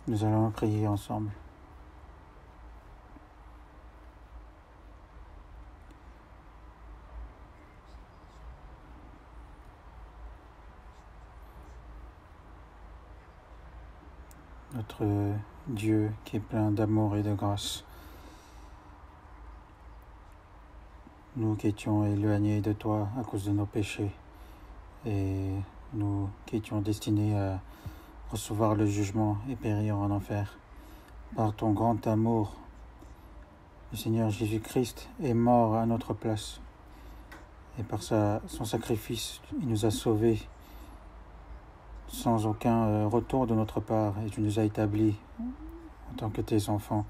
Nous allons prier ensemble. Notre Dieu qui est plein d'amour et de grâce, nous qui étions éloignés de toi à cause de nos péchés et nous qui étions destinés à recevoir le jugement et périr en enfer, par ton grand amour, le Seigneur Jésus-Christ est mort à notre place et par son sacrifice, il nous a sauvés sans aucun retour de notre part et tu nous as établis en tant que tes enfants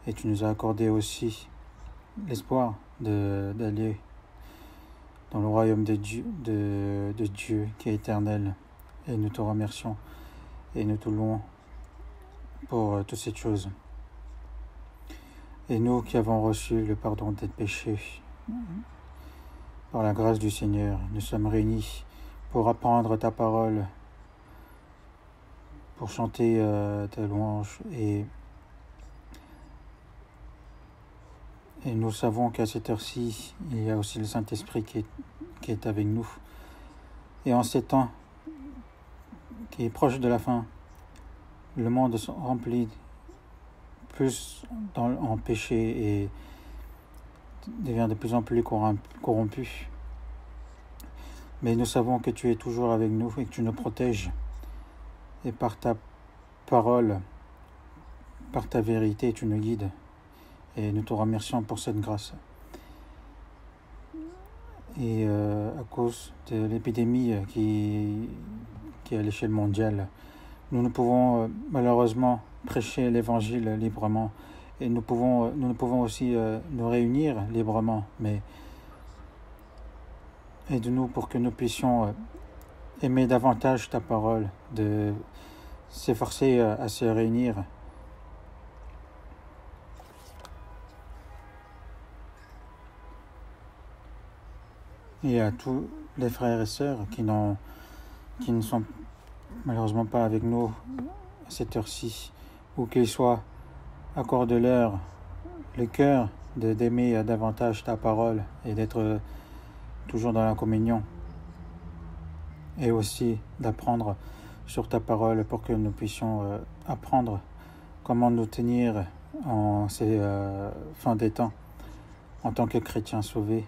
et tu nous as accordé aussi l'espoir d'aller dans le royaume de Dieu qui est éternel. Et nous te remercions et nous te louons pour toutes ces choses. Et nous qui avons reçu le pardon des péchés, par la grâce du Seigneur, nous sommes réunis pour apprendre ta parole, pour chanter ta louange. Et nous savons qu'à cette heure-ci, il y a aussi le Saint-Esprit qui est avec nous. Et en ces temps qui est proche de la fin, le monde est rempli plus en péché et devient de plus en plus corrompu. Mais nous savons que tu es toujours avec nous et que tu nous protèges. Et par ta parole, par ta vérité, tu nous guides. Et nous te remercions pour cette grâce. Et à cause de l'épidémie qui est à l'échelle mondiale, nous ne pouvons malheureusement prêcher l'évangile librement. Et nous ne pouvons aussi nous réunir librement. Mais aide-nous pour que nous puissions aimer davantage ta parole, de s'efforcer à se réunir. Et à tous les frères et sœurs qui ne sont malheureusement pas avec nous à cette heure-ci, ou qu'ils soient, accorde-leur le cœur d'aimer davantage ta parole et d'être toujours dans la communion, et aussi d'apprendre sur ta parole pour que nous puissions apprendre comment nous tenir en ces fins des temps en tant que chrétiens sauvés.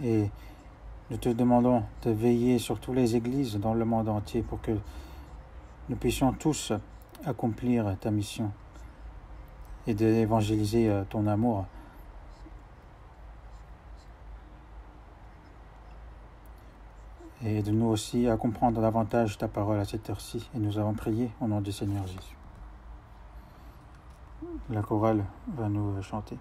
Et nous te demandons de veiller sur toutes les églises dans le monde entier pour que nous puissions tous accomplir ta mission et d'évangéliser ton amour. Et de nous aussi à comprendre davantage ta parole à cette heure-ci. Et nous avons prié au nom du Seigneur Jésus. La chorale va nous chanter.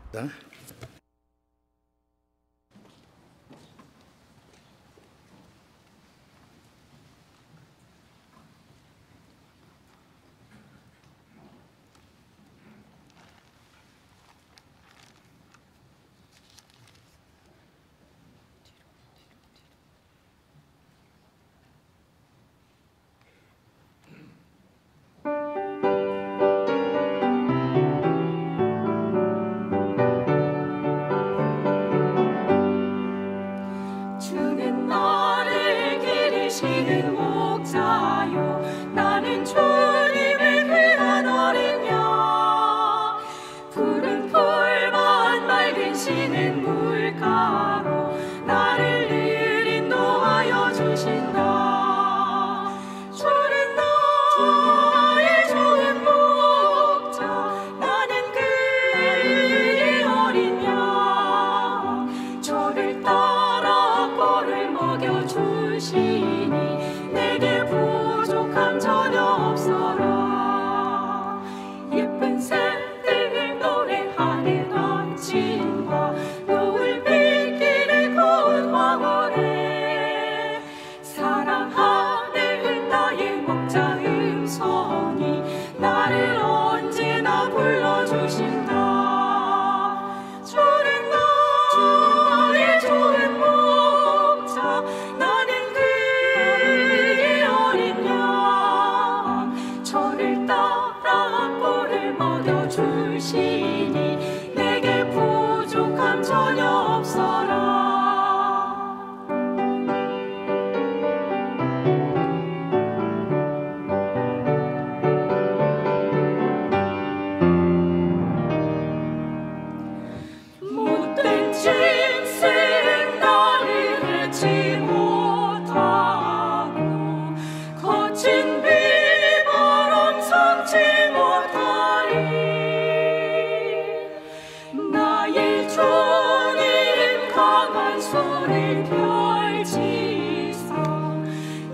손을 펼치사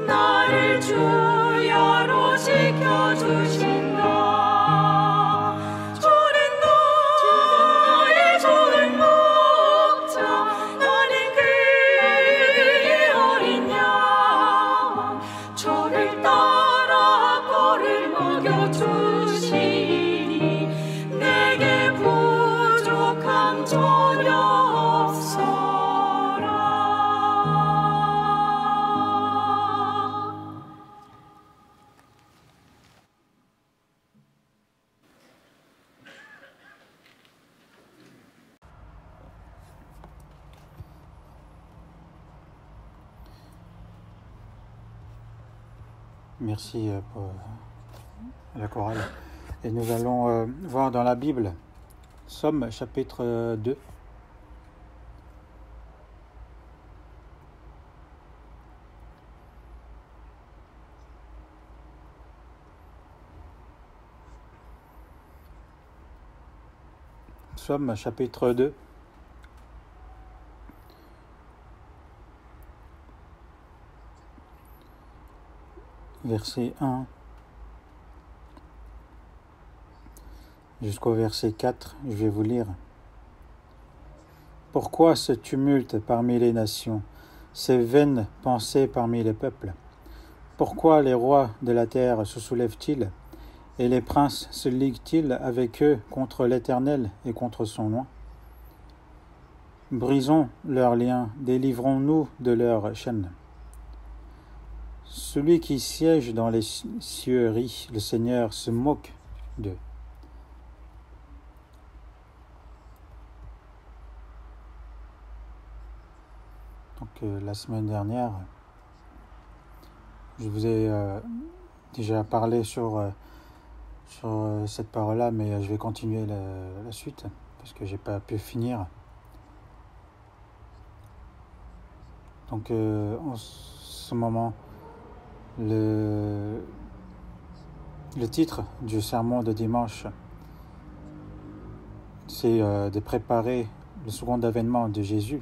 나를 주야로 지켜주신다. 주는 나의 좋은 목자, 나는 그의 어린 양. 저를 따라 꼴을 먹여주시니 내게 부족함 전혀 없어라. Merci pour la chorale. Et nous allons voir dans la Bible, Somme chapitre 2. Somme chapitre 2. Verset 1 jusqu'au verset 4, je vais vous lire. Pourquoi ce tumulte parmi les nations, ces vaines pensées parmi les peuples? Pourquoi les rois de la terre se soulèvent-ils, et les princes se liguent-ils avec eux contre l'Éternel et contre son nom? Brisons leurs liens, délivrons-nous de leurs chaînes. Celui qui siège dans les cieux rit, le Seigneur se moque d'eux. Donc la semaine dernière, je vous ai déjà parlé sur cette parole-là, mais je vais continuer la suite parce que j'ai pas pu finir. Donc en ce moment, le titre du sermon de dimanche, c'est de préparer le second avènement de Jésus.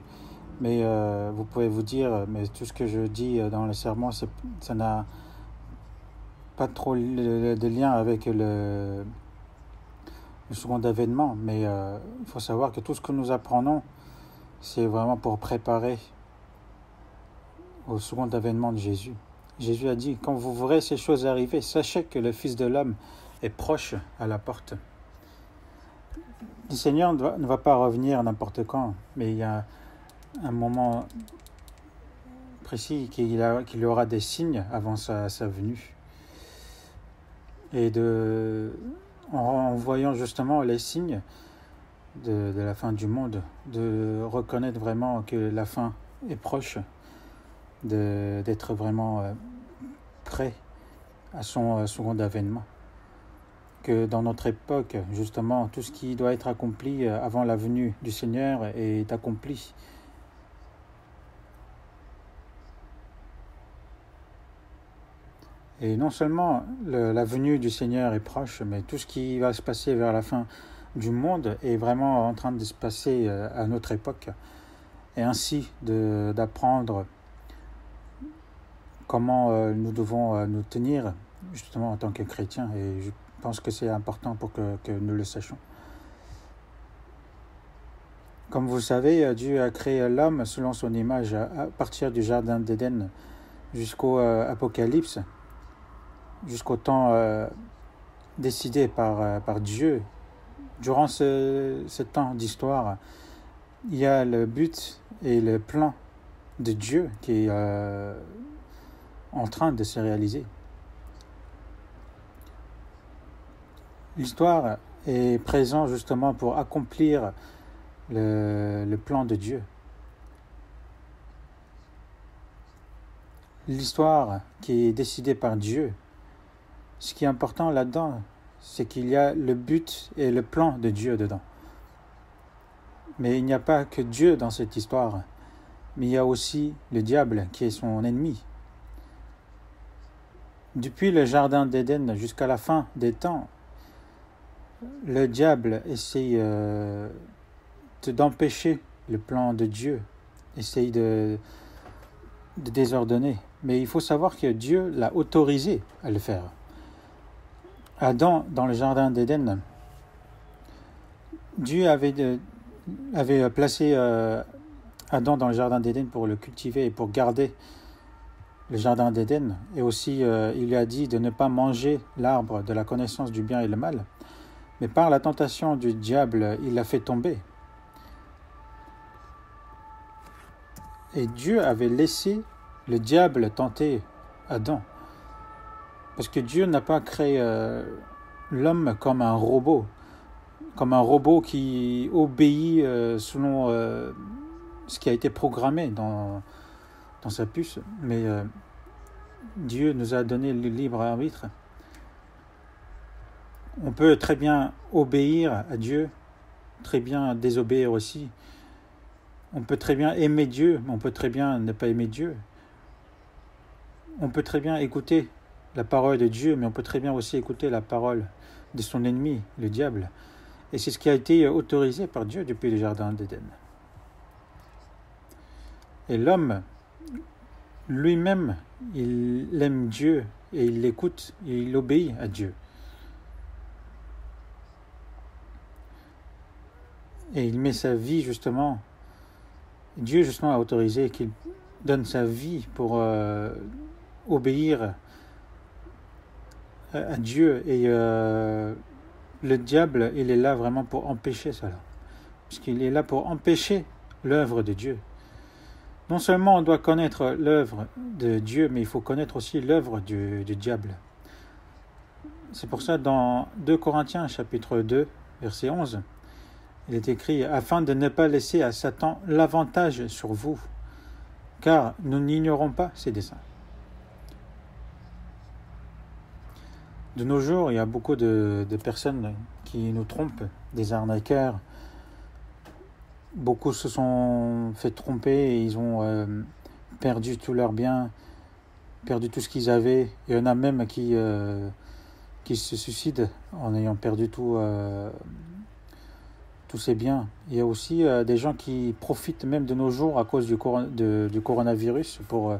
Mais vous pouvez vous dire, mais tout ce que je dis dans le sermon, ça n'a pas trop de lien avec le second avènement. Mais il faut savoir que tout ce que nous apprenons, c'est vraiment pour préparer au second avènement de Jésus. Jésus a dit, quand vous verrez ces choses arriver, sachez que le Fils de l'homme est proche à la porte. Le Seigneur ne va pas revenir n'importe quand, mais il y a un moment précis qu'il y aura des signes avant sa venue. Et en voyant justement les signes de la fin du monde, de reconnaître vraiment que la fin est proche, d'être vraiment prêt à son second avènement. Que dans notre époque, justement, tout ce qui doit être accompli avant la venue du Seigneur est accompli. Et non seulement la venue du Seigneur est proche, mais tout ce qui va se passer vers la fin du monde est vraiment en train de se passer à notre époque. Et ainsi d'apprendre comment nous devons nous tenir justement en tant que chrétiens. Et je pense que c'est important pour que nous le sachions. Comme vous le savez, Dieu a créé l'homme selon son image à partir du jardin d'Éden jusqu'au Apocalypse, jusqu'au temps décidé par Dieu. Durant ce temps d'histoire, il y a le but et le plan de Dieu qui est en train de se réaliser. L'histoire est présente justement pour accomplir le plan de Dieu. L'histoire qui est décidée par Dieu, ce qui est important là-dedans, c'est qu'il y a le but et le plan de Dieu dedans. Mais il n'y a pas que Dieu dans cette histoire, mais il y a aussi le diable qui est son ennemi. Depuis le jardin d'Éden jusqu'à la fin des temps, le diable essaye d'empêcher le plan de Dieu essaye de désordonner. Mais il faut savoir que Dieu l'a autorisé à le faire. Adam, dans le jardin d'Éden, Dieu avait placé Adam dans le jardin d'Éden pour le cultiver et pour garder le jardin d'Éden. Et aussi, il lui a dit de ne pas manger l'arbre de la connaissance du bien et le mal. Mais par la tentation du diable, il l'a fait tomber. Et Dieu avait laissé le diable tenter Adam. Parce que Dieu n'a pas créé l'homme comme un robot qui obéit selon ce qui a été programmé dans sa puce. Mais Dieu nous a donné le libre arbitre. On peut très bien obéir à Dieu, très bien désobéir aussi. On peut très bien aimer Dieu, mais on peut très bien ne pas aimer Dieu. On peut très bien écouter la parole de Dieu, mais on peut très bien aussi écouter la parole de son ennemi, le diable. Et c'est ce qui a été autorisé par Dieu depuis le jardin d'Éden. Et l'homme, lui-même, il aime Dieu et il l'écoute et il obéit à Dieu. Et il met sa vie justement, Dieu justement a autorisé qu'il donne sa vie pour obéir à Dieu. Et le diable, il est là vraiment pour empêcher cela. Parce qu'il est là pour empêcher l'œuvre de Dieu. Non seulement on doit connaître l'œuvre de Dieu, mais il faut connaître aussi l'œuvre du diable. C'est pour ça dans 2 Corinthiens chapitre 2, verset 11, il est écrit « Afin de ne pas laisser à Satan l'avantage sur vous, car nous n'ignorons pas ses desseins. » De nos jours, il y a beaucoup de personnes qui nous trompent, des arnaqueurs. Beaucoup se sont fait tromper et ils ont perdu tous leurs biens, perdu tout ce qu'ils avaient. Il y en a même qui se suicident en ayant perdu tous ces biens. Il y a aussi des gens qui profitent même de nos jours à cause du coronavirus pour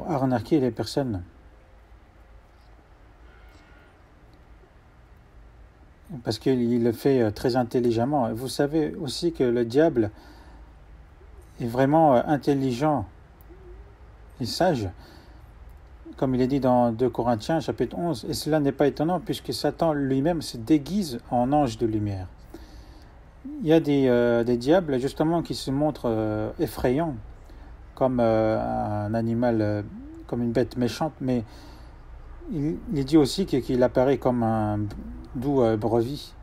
arnaquer les personnes. Parce qu'il le fait très intelligemment. Et vous savez aussi que le diable est vraiment intelligent et sage, comme il est dit dans 2 Corinthiens chapitre 11. Et cela n'est pas étonnant puisque Satan lui-même se déguise en ange de lumière. Il y a des diables justement qui se montrent effrayants, comme un animal, comme une bête méchante, mais il dit aussi qu'il apparaît comme un doux brebis.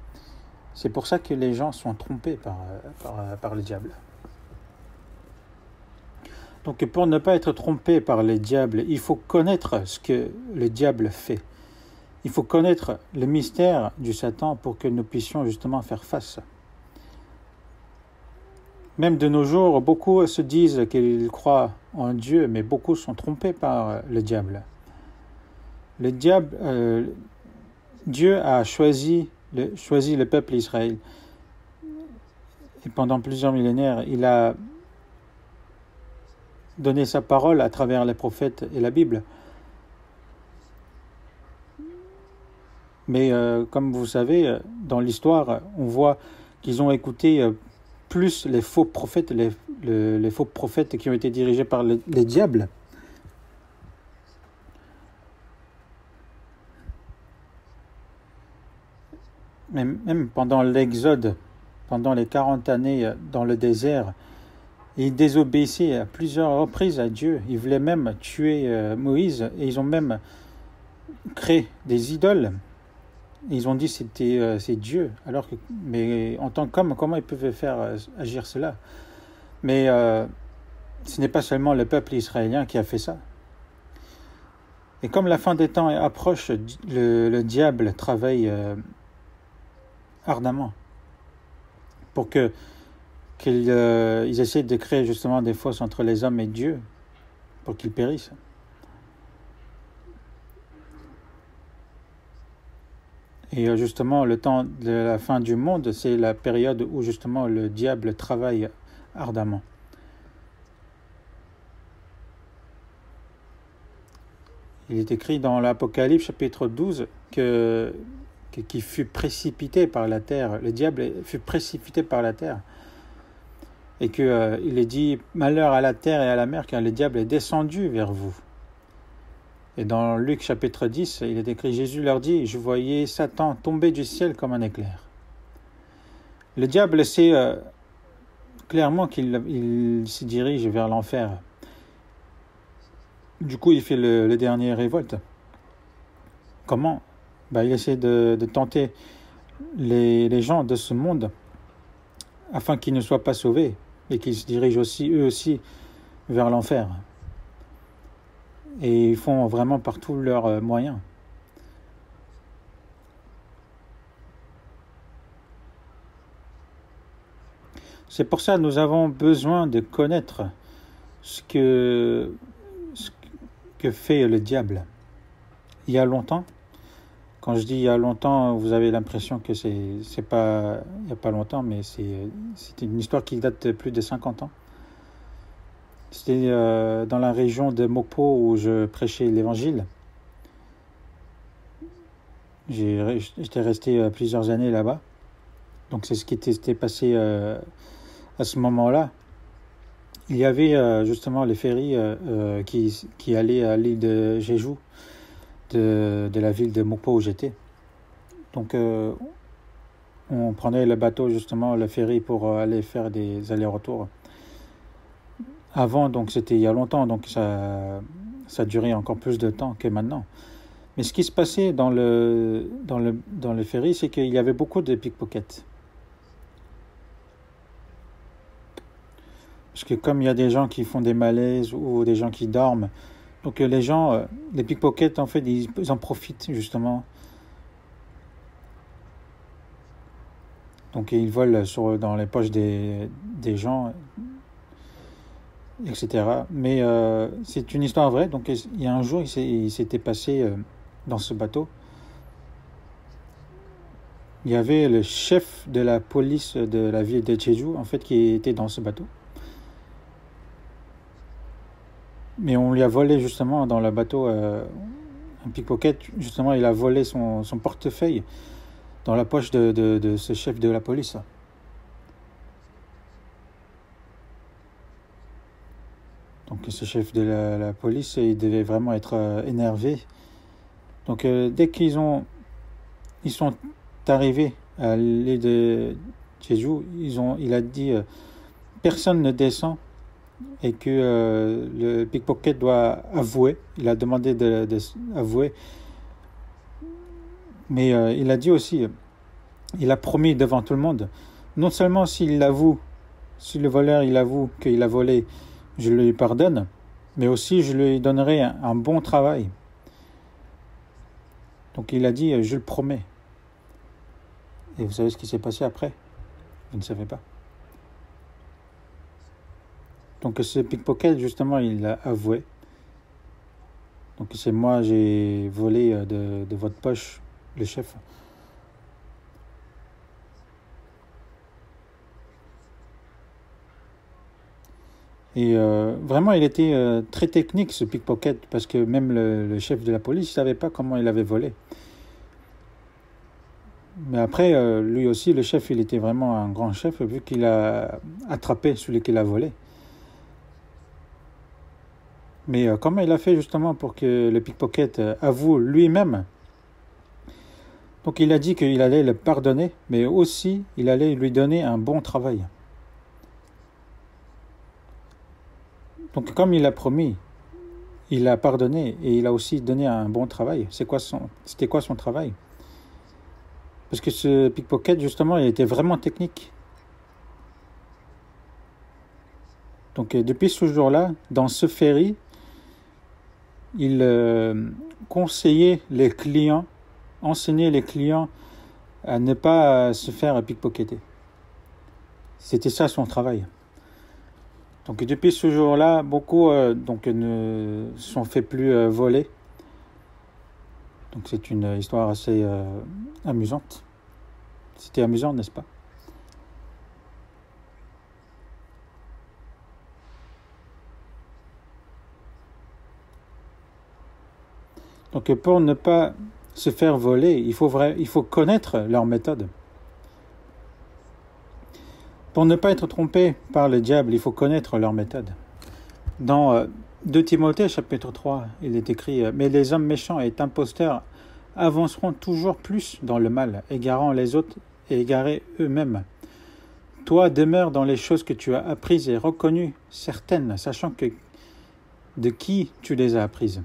C'est pour ça que les gens sont trompés par le diable. Donc pour ne pas être trompé par le diable, il faut connaître ce que le diable fait. Il faut connaître le mystère du Satan pour que nous puissions justement faire face. Même de nos jours, beaucoup se disent qu'ils croient en Dieu, mais beaucoup sont trompés par le diable. Le diable, Dieu a choisi le peuple Israël. Et pendant plusieurs millénaires, il a donné sa parole à travers les prophètes et la Bible. Mais comme vous savez, dans l'histoire, on voit qu'ils ont écouté plus les faux prophètes, les faux prophètes qui ont été dirigés par les diables. Mais même pendant l'Exode, pendant les 40 années dans le désert, ils désobéissaient à plusieurs reprises à Dieu. Ils voulaient même tuer Moïse et ils ont même créé des idoles. Ils ont dit que c'est Dieu. Mais en tant qu'homme, comment ils pouvaient faire agir cela? Mais ce n'est pas seulement le peuple israélien qui a fait ça. Et comme la fin des temps approche, le diable travaille ardemment pour qu'ils essaient de créer justement des fausses entre les hommes et Dieu pour qu'ils périssent. Et justement, le temps de la fin du monde, c'est la période où justement le diable travaille ardemment. Il est écrit dans l'Apocalypse chapitre 12 qu'il fut précipité par la terre. Le diable fut précipité par la terre. Et qu'il est dit « Malheur à la terre et à la mer, car le diable est descendu vers vous. » Et dans Luc chapitre 10, il est écrit « Jésus leur dit, je voyais Satan tomber du ciel comme un éclair. » Le diable sait clairement qu'il se dirige vers l'enfer. Du coup, il fait le dernier révolte. Comment? Il essaie de tenter les gens de ce monde afin qu'ils ne soient pas sauvés et qu'ils se dirigent aussi, eux aussi, vers l'enfer. Et ils font vraiment par tous leurs moyens. C'est pour ça que nous avons besoin de connaître ce que fait le diable. Il y a longtemps, quand je dis il y a longtemps, vous avez l'impression que c'est pas il n'y a pas longtemps, mais c'est une histoire qui date de plus de 50 ans. C'était dans la région de Mokpo où je prêchais l'évangile. J'étais resté plusieurs années là-bas. Donc c'est ce qui s'était passé à ce moment-là. Il y avait justement les ferries qui allaient à l'île de Jeju, de la ville de Mokpo où j'étais. Donc on prenait le bateau, justement, le ferry pour aller faire des allers-retours. Avant, donc c'était il y a longtemps, donc ça durait encore plus de temps que maintenant. Mais ce qui se passait dans le ferry, c'est qu'il y avait beaucoup de pickpockets. Parce que comme il y a des gens qui font des malaises ou des gens qui dorment, donc les gens, les pickpockets, en fait, ils en profitent justement. Donc ils volent dans les poches des gens, etc. Mais c'est une histoire vraie. Donc il y a un jour, il s'était passé dans ce bateau. Il y avait le chef de la police de la ville de Jeju, en fait, qui était dans ce bateau. Mais on lui a volé justement dans le bateau un pickpocket. Justement, il a volé son portefeuille dans la poche de ce chef de la police. Donc ce chef de la police, il devait vraiment être énervé. Donc dès qu'ils sont arrivés à l'île de Jeju, il a dit personne ne descend et que le pickpocket doit avouer. Il a demandé d'avouer. Mais il a dit aussi, il a promis devant tout le monde, non seulement s'il l'avoue, si le voleur il avoue qu'il a volé, je lui pardonne, mais aussi je lui donnerai un bon travail. Donc il a dit, je le promets. Et vous savez ce qui s'est passé après? Vous ne savez pas. Donc ce pickpocket, justement, il l'a avoué. Donc c'est moi, j'ai volé de votre poche, le chef. Et vraiment, il était très technique, ce pickpocket, parce que même le chef de la police ne savait pas comment il avait volé. Mais après, lui aussi, le chef, il était vraiment un grand chef, vu qu'il a attrapé celui qui l'a volé. Mais comment il a fait justement pour que le pickpocket avoue lui-même? Donc il a dit qu'il allait le pardonner, mais aussi il allait lui donner un bon travail. Donc comme il a promis, il a pardonné et il a aussi donné un bon travail. C'était quoi son travail? Parce que ce pickpocket, justement, il était vraiment technique. Donc depuis ce jour-là, dans ce ferry, il conseillait les clients, enseignait les clients à ne pas se faire pickpocketer. C'était ça son travail. Donc depuis ce jour-là, beaucoup ne sont fait plus voler. Donc c'est une histoire assez amusante. C'était amusant, n'est-ce pas? Donc pour ne pas se faire voler, il faut connaître leur méthode. Pour ne pas être trompé par le diable, il faut connaître leur méthode. Dans 2 Timothée, chapitre 3, il est écrit « Mais les hommes méchants et imposteurs avanceront toujours plus dans le mal, égarant les autres et égarés eux-mêmes. Toi, demeure dans les choses que tu as apprises et reconnues certaines, sachant que de qui tu les as apprises. »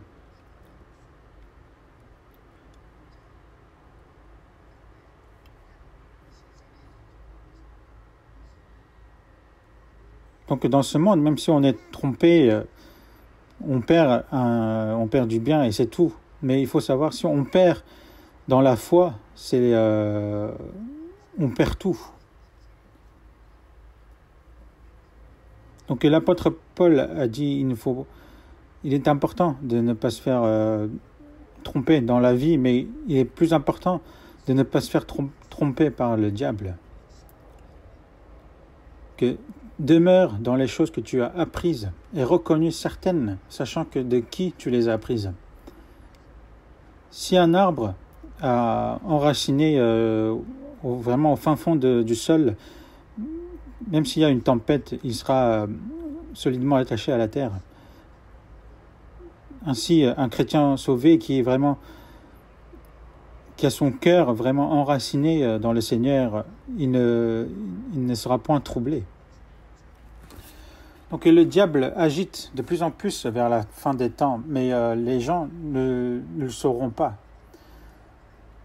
Donc dans ce monde, même si on est trompé, on perd du bien et c'est tout. Mais il faut savoir, si on perd dans la foi, on perd tout. Donc l'apôtre Paul a dit, il est important de ne pas se faire tromper dans la vie, mais il est plus important de ne pas se faire tromper par le diable. Que demeure dans les choses que tu as apprises et reconnues certaines, sachant que de qui tu les as apprises. Si un arbre a enraciné vraiment au fin fond du sol, même s'il y a une tempête, il sera solidement attaché à la terre. Ainsi, un chrétien sauvé qui a son cœur vraiment enraciné dans le Seigneur, il ne sera point troublé. Donc le diable agite de plus en plus vers la fin des temps, mais les gens ne le sauront pas.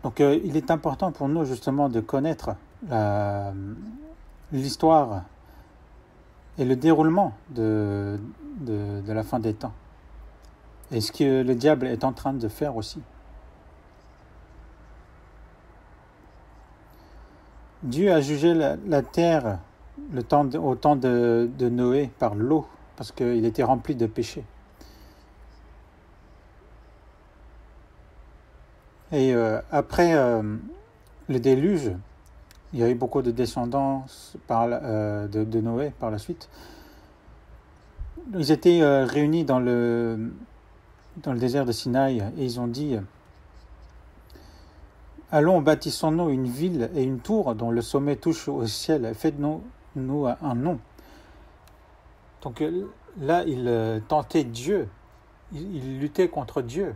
Donc il est important pour nous justement de connaître l'histoire et le déroulement de la fin des temps. Et ce que le diable est en train de faire aussi. Dieu a jugé la terre au temps de Noé par l'eau, parce qu'il était rempli de péchés. Et après le déluge, il y a eu beaucoup de descendants de Noé par la suite. Ils étaient réunis dans le désert de Sinaï et ils ont dit « Allons, bâtissons-nous une ville et une tour dont le sommet touche au ciel, faites-nous un nom. » Donc là, ils tentaient Dieu, ils luttaient contre Dieu.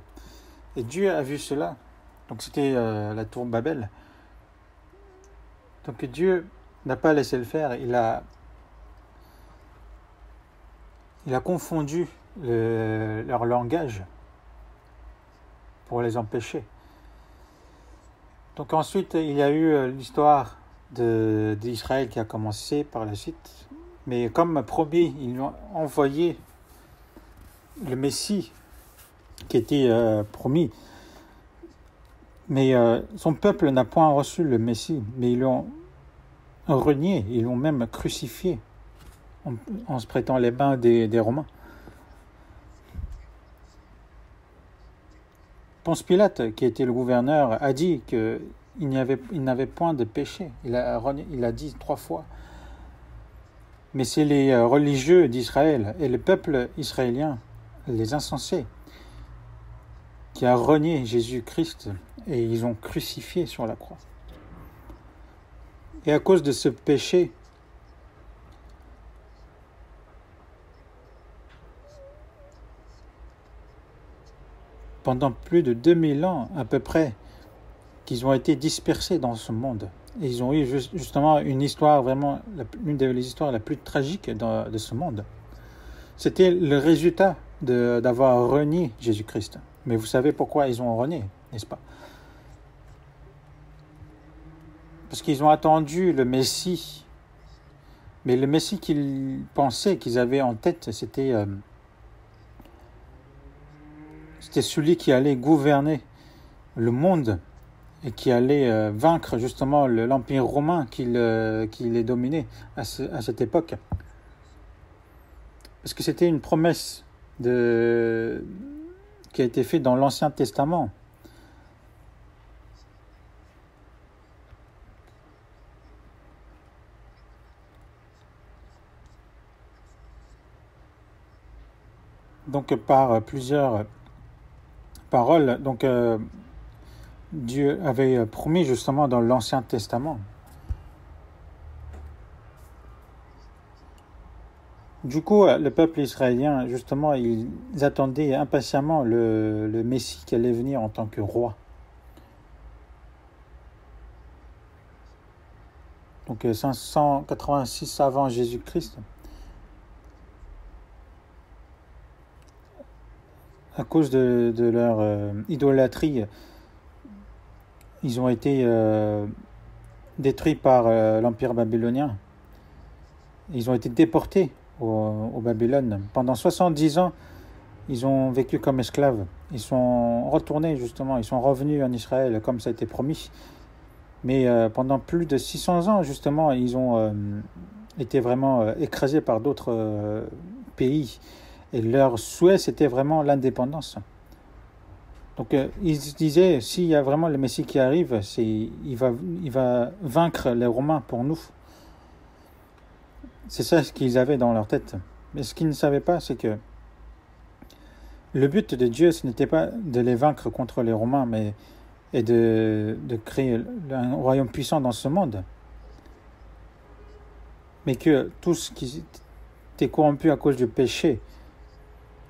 Et Dieu a vu cela. Donc c'était la tour Babel. Donc Dieu n'a pas laissé le faire, il a confondu leur langage pour les empêcher. Donc ensuite, il y a eu l'histoire d'Israël qui a commencé par la suite. Mais comme promis, ils ont envoyé le Messie qui était promis. Mais son peuple n'a point reçu le Messie, mais ils l'ont renié, ils l'ont même crucifié en se prêtant les mains des Romains. Ponce Pilate, qui était le gouverneur, a dit qu'il n'avait point de péché. Il a dit 3 fois. Mais c'est les religieux d'Israël et le peuple israélien, les insensés, qui a renié Jésus-Christ et ils ont crucifié sur la croix. Et à cause de ce péché, pendant plus de 2000 ans à peu près, qu'ils ont été dispersés dans ce monde. Et ils ont eu justement une histoire vraiment, une des histoires la plus tragique de ce monde. C'était le résultat d'avoir renié Jésus-Christ. Mais vous savez pourquoi ils ont renié, n'est-ce pas? Parce qu'ils ont attendu le Messie. Mais le Messie qu'ils pensaient, qu'ils avaient en tête, c'était celui qui allait gouverner le monde et qui allait vaincre justement l'Empire romain qui les dominait à cette époque. Parce que c'était une promesse qui a été faite dans l'Ancien Testament. Donc par plusieurs paroles, donc Dieu avait promis justement dans l'Ancien Testament. Du coup, le peuple israélien, justement, ils attendaient impatiemment le Messie qui allait venir en tant que roi. Donc 586 avant Jésus-Christ. À cause de leur idolâtrie, ils ont été détruits par l'Empire babylonien. Ils ont été déportés au Babylone. Pendant 70 ans, ils ont vécu comme esclaves. Ils sont retournés justement, ils sont revenus en Israël comme ça a été promis. Mais pendant plus de 600 ans, justement, ils ont été vraiment écrasés par d'autres pays. Et leur souhait, c'était vraiment l'indépendance. Donc, ils se disaient, s'il y a vraiment le Messie qui arrive, il va vaincre les Romains pour nous. C'est ça ce qu'ils avaient dans leur tête. Mais ce qu'ils ne savaient pas, c'est que le but de Dieu, ce n'était pas de les vaincre contre les Romains, mais de créer un royaume puissant dans ce monde. Mais que tout ce qui était corrompu à cause du péché,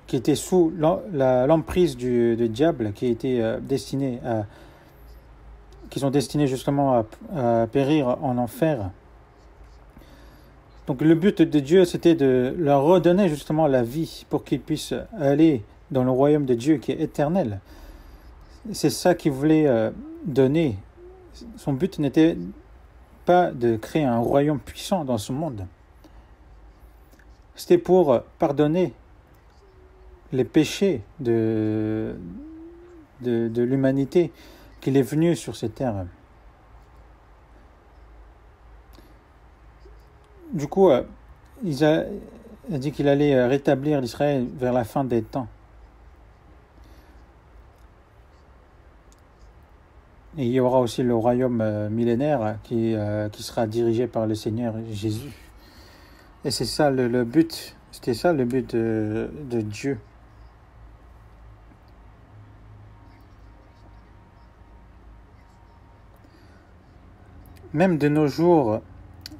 qui était sous l'emprise du diable, qui sont destinés justement à périr en enfer. Donc le but de Dieu, c'était de leur redonner justement la vie pour qu'ils puissent aller dans le royaume de Dieu qui est éternel. C'est ça qu'il voulait donner. Son but n'était pas de créer un royaume puissant dans ce monde. C'était pour pardonner les péchés de l'humanité qu'il est venu sur cette terre. Du coup, il a dit qu'il allait rétablir l'Israël vers la fin des temps. Et il y aura aussi le royaume millénaire qui sera dirigé par le Seigneur Jésus. Et c'est ça le but. C'était ça le but de Dieu. Même de nos jours,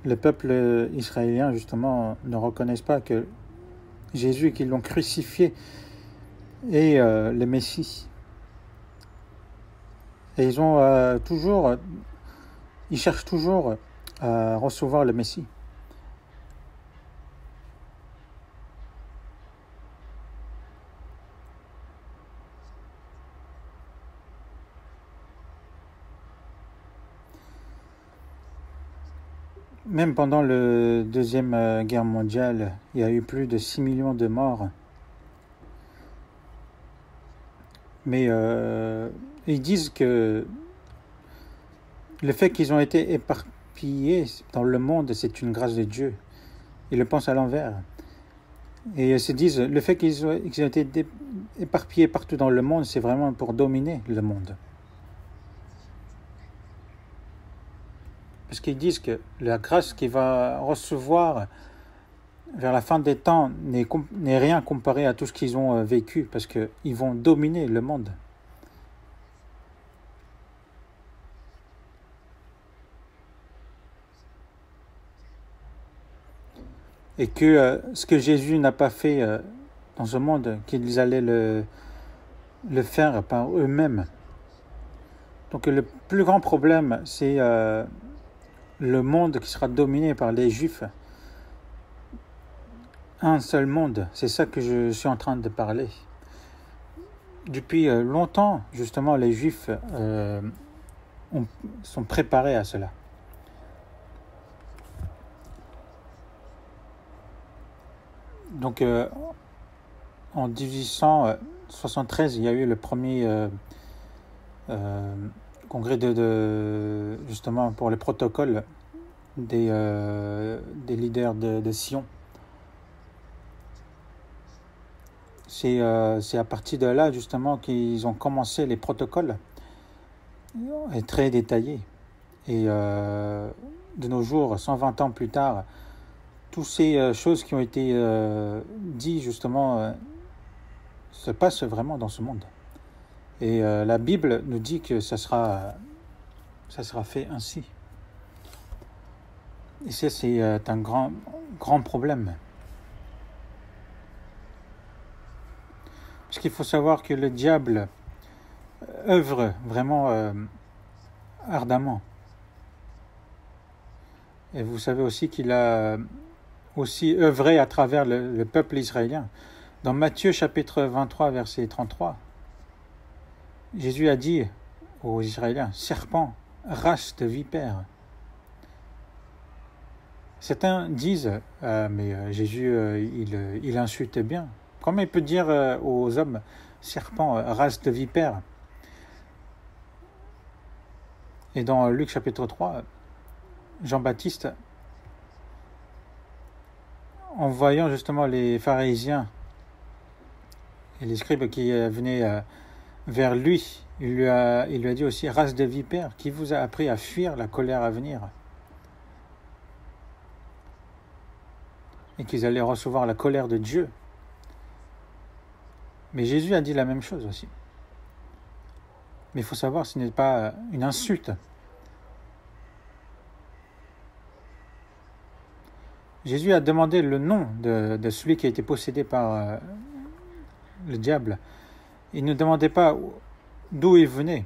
le peuple israélien, justement, ne reconnaissent pas que Jésus, qu'ils l'ont crucifié, est le Messie. Et ils cherchent toujours à recevoir le Messie. Même pendant la Deuxième Guerre mondiale, il y a eu plus de 6 millions de morts. Mais ils disent que le fait qu'ils ont été éparpillés dans le monde, c'est une grâce de Dieu. Ils le pensent à l'envers. Et ils se disent, le fait qu'ils ont été éparpillés partout dans le monde, c'est vraiment pour dominer le monde. Parce qu'ils disent que la grâce qu'il va recevoir vers la fin des temps n'est rien comparé à tout ce qu'ils ont vécu, parce qu'ils vont dominer le monde. Et que ce que Jésus n'a pas fait dans ce monde, qu'ils allaient le faire par eux-mêmes. Donc le plus grand problème, c'est le monde qui sera dominé par les Juifs. Un seul monde, c'est ça que je suis en train de parler. Depuis longtemps, justement, les Juifs sont préparés à cela. Donc, en 1873, il y a eu le premier congrès justement pour les protocoles des leaders de Sion. C'est à partir de là, justement, qu'ils ont commencé les protocoles, très détaillés. Et de nos jours, 120 ans plus tard, toutes ces choses qui ont été dites, justement, se passent vraiment dans ce monde. Et la Bible nous dit que ça sera fait ainsi. Et ça, c'est un grand problème. Parce qu'il faut savoir que le diable œuvre vraiment ardemment. Et vous savez aussi qu'il a aussi œuvré à travers le peuple israélien. Dans Matthieu chapitre 23, verset 33, Jésus a dit aux Israéliens, « Serpent, race de vipère ». Certains disent, mais Jésus, il insulte bien. Comment il peut dire aux hommes, serpent, race de vipère? Et dans Luc chapitre 3, Jean-Baptiste, en voyant justement les pharisiens et les scribes qui venaient vers lui, il lui a dit aussi, race de vipère, qui vous a appris à fuir la colère à venir? Et qu'ils allaient recevoir la colère de Dieu. Mais Jésus a dit la même chose aussi. Mais il faut savoir, ce n'est pas une insulte. Jésus a demandé le nom de celui qui a été possédé par le diable. Il ne demandait pas d'où il venait.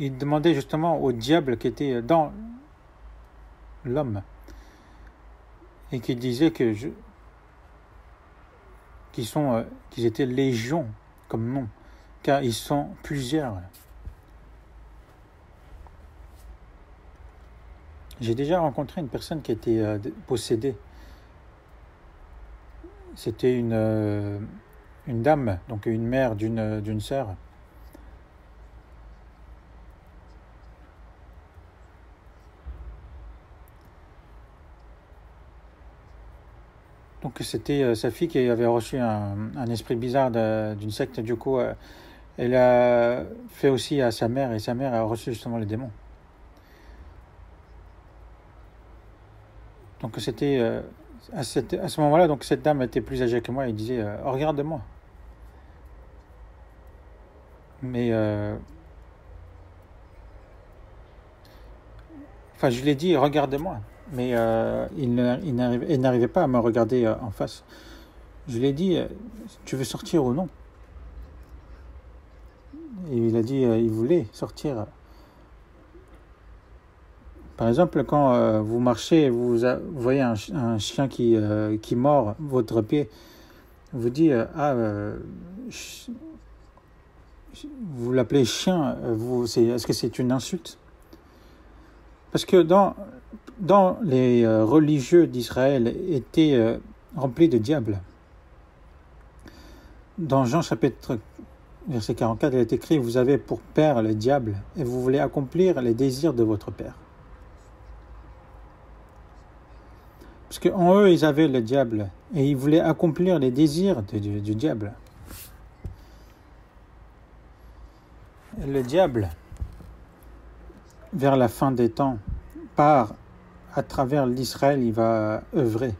Il demandait justement au diable qui était dans l'homme. Et qui disait qu'ils étaient légions comme nom, car ils sont plusieurs. J'ai déjà rencontré une personne qui était possédée. C'était une dame, donc une mère d'une sœur. Donc c'était sa fille qui avait reçu un esprit bizarre d'une secte. Du coup, elle a fait aussi à sa mère, et sa mère a reçu justement les démons. Donc c'était à ce moment-là, donc cette dame était plus âgée que moi, et disait oh, regarde-moi. Mais enfin, je lui ai dit regarde-moi. Mais il n'arrivait pas à me regarder en face. Je lui ai dit, tu veux sortir ou non? Et il a dit, il voulait sortir. Par exemple, quand vous marchez, vous voyez un chien qui mord votre pied, vous dites, vous l'appelez chien, est-ce que c'est une insulte? Parce que dans les religieux d'Israël étaient remplis de diables. Dans Jean chapitre verset 44, il est écrit, vous avez pour père le diable et vous voulez accomplir les désirs de votre père. Parce qu'en eux, ils avaient le diable et ils voulaient accomplir les désirs du diable. Et le diable, vers la fin des temps, part à travers l'Israël, il va œuvrer.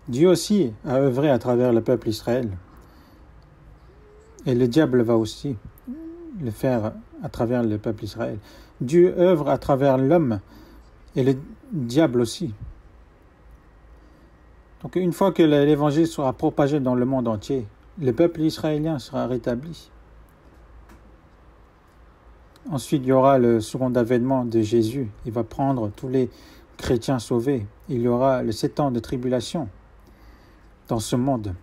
Dieu aussi a œuvré à travers le peuple Israël. Et le diable va aussi le faire à travers le peuple Israël. Dieu œuvre à travers l'homme et le diable aussi. Donc une fois que l'évangile sera propagé dans le monde entier, le peuple israélien sera rétabli. Ensuite, il y aura le second avènement de Jésus. Il va prendre tous les chrétiens sauvés. Il y aura les 7 ans de tribulation dans ce monde.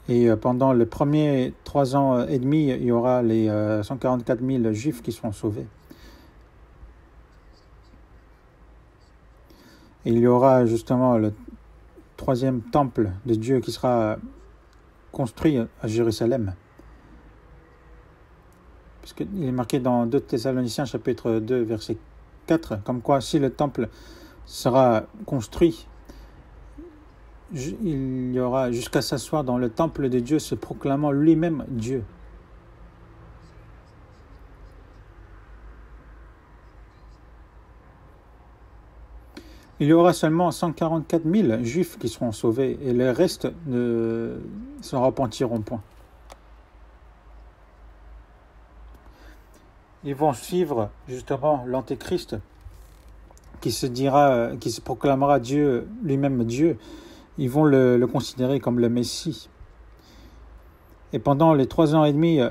Et pendant les premiers 3 ans et demi, il y aura les 144 000 juifs qui seront sauvés. Et il y aura justement le 3e temple de Dieu qui sera construit à Jérusalem. Parce qu'il est marqué dans 2 Thessaloniciens chapitre 2 verset 4, comme quoi si le temple sera construit, il y aura jusqu'à s'asseoir dans le temple de Dieu, se proclamant lui-même Dieu. il y aura seulement 144 000 juifs qui seront sauvés et le reste ne se repentiront point. Ils vont suivre justement l'Antéchrist qui se proclamera Dieu, lui-même Dieu. Ils vont le considérer comme le Messie. Et pendant les 3 ans et demi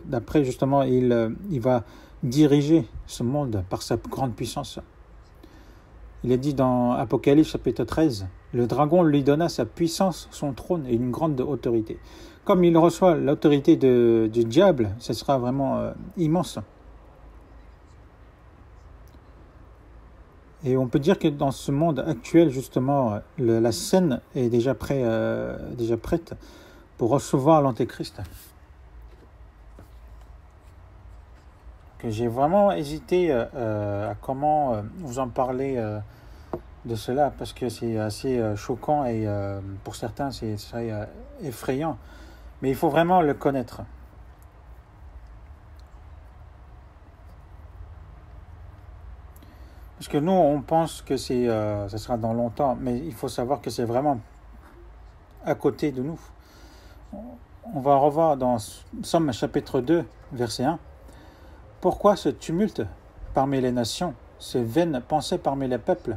d'après, justement, il va diriger ce monde par sa grande puissance. Il est dit dans Apocalypse chapitre 13, le dragon lui donna sa puissance, son trône et une grande autorité. Comme il reçoit l'autorité du diable, ce sera vraiment immense. Et on peut dire que dans ce monde actuel, justement, la scène est déjà prête pour recevoir l'Antéchrist. Que j'ai vraiment hésité à comment vous en parler de cela, parce que c'est assez choquant et pour certains c'est effrayant. Mais il faut vraiment le connaître. Parce que nous, on pense que ça sera dans longtemps, mais il faut savoir que c'est vraiment à côté de nous. On va revoir dans Somme chapitre 2, verset 1. Pourquoi ce tumulte parmi les nations, ces vaines pensées parmi les peuples?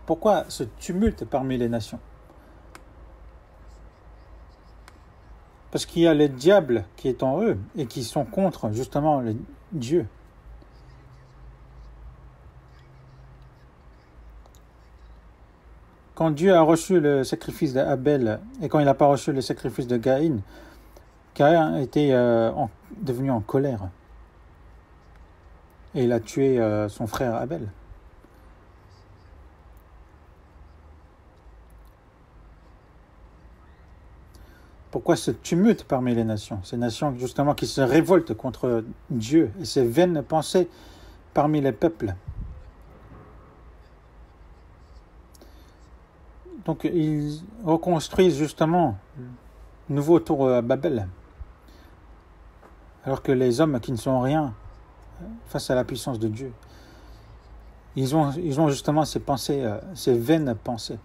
Pourquoi ce tumulte parmi les nations? Parce qu'il y a le diable qui est en eux et qui sont contre justement Dieu. Quand Dieu a reçu le sacrifice d'Abel et quand il n'a pas reçu le sacrifice de Caïn, Caïn était devenu en colère. Et il a tué son frère Abel. Pourquoi ce tumulte parmi les nations? Ces nations justement qui se révoltent contre Dieu et ces vaines pensées parmi les peuples. Donc ils reconstruisent justement nouveau tour à Babel. Alors que les hommes qui ne sont rien face à la puissance de Dieu, ils ont justement ces pensées, ces vaines pensées.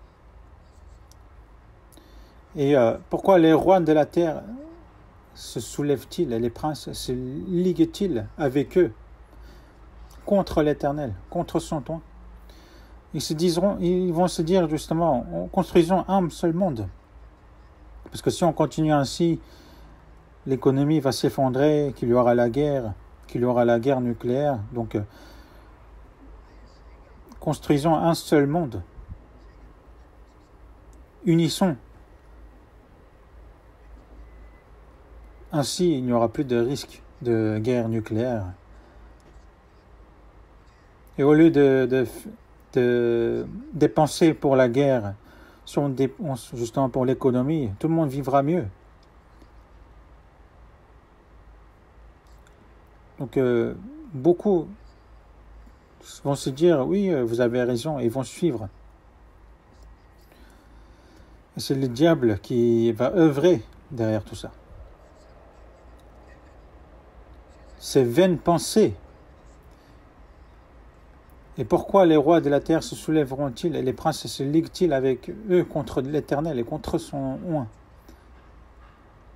Et pourquoi les rois de la terre se soulèvent-ils et les princes se liguent-ils avec eux contre l'Éternel, contre son toit? Ils vont se dire justement, construisons un seul monde. Parce que si on continue ainsi, l'économie va s'effondrer, qu'il y aura la guerre nucléaire. Donc, construisons un seul monde. Unissons. Ainsi, il n'y aura plus de risque de guerre nucléaire. Et au lieu de dépenser pour la guerre, si on dépense justement pour l'économie, tout le monde vivra mieux. Donc, beaucoup vont se dire, oui, vous avez raison, et ils vont suivre. Et c'est le diable qui va œuvrer derrière tout ça. Ces vaines pensées. Et pourquoi les rois de la terre se soulèveront-ils et les princes se liguent-ils avec eux contre l'Éternel et contre son oint?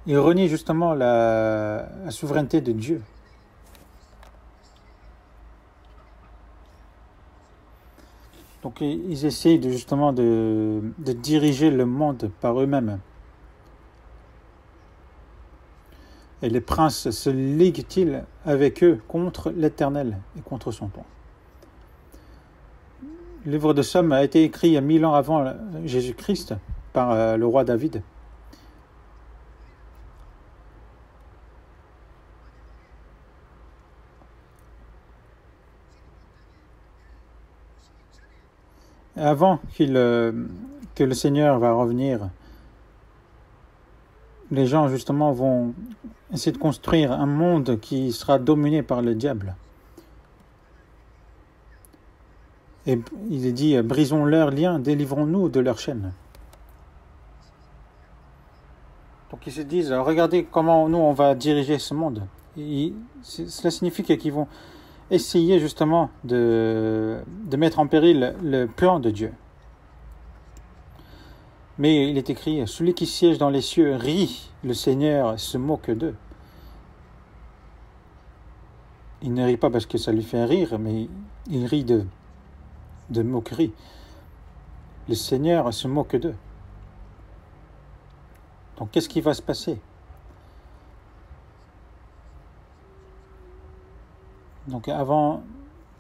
Ils renient justement la souveraineté de Dieu. Donc ils essayent justement de diriger le monde par eux-mêmes. Et les princes se liguent-ils avec eux contre l'Éternel et contre son oint? Le livre de Somme a été écrit 1000 ans avant Jésus-Christ par le roi David. Avant que le Seigneur va revenir, les gens justement vont essayer de construire un monde qui sera dominé par le diable. Et il est dit, brisons leurs liens, délivrons-nous de leurs chaînes. Donc ils se disent, regardez comment nous on va diriger ce monde. Cela signifie qu'ils vont essayer justement de mettre en péril le plan de Dieu. Mais il est écrit, celui qui siège dans les cieux rit, le Seigneur se moque d'eux. Il ne rit pas parce que ça lui fait rire, mais il rit de moquerie. Le Seigneur se moque d'eux. Donc qu'est-ce qui va se passer? Donc avant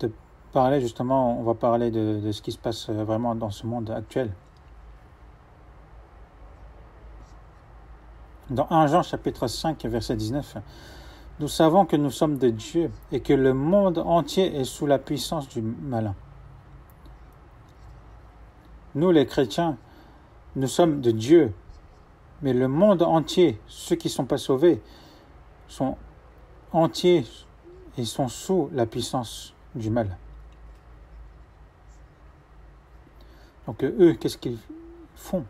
de parler justement, on va parler de ce qui se passe vraiment dans ce monde actuel. Dans 1 Jean chapitre 5 verset 19, nous savons que nous sommes de Dieu et que le monde entier est sous la puissance du malin. Nous les chrétiens, nous sommes de Dieu, mais le monde entier, ceux qui ne sont pas sauvés, sont entiers et sont sous la puissance du mal. Donc eux, qu'est-ce qu'ils font?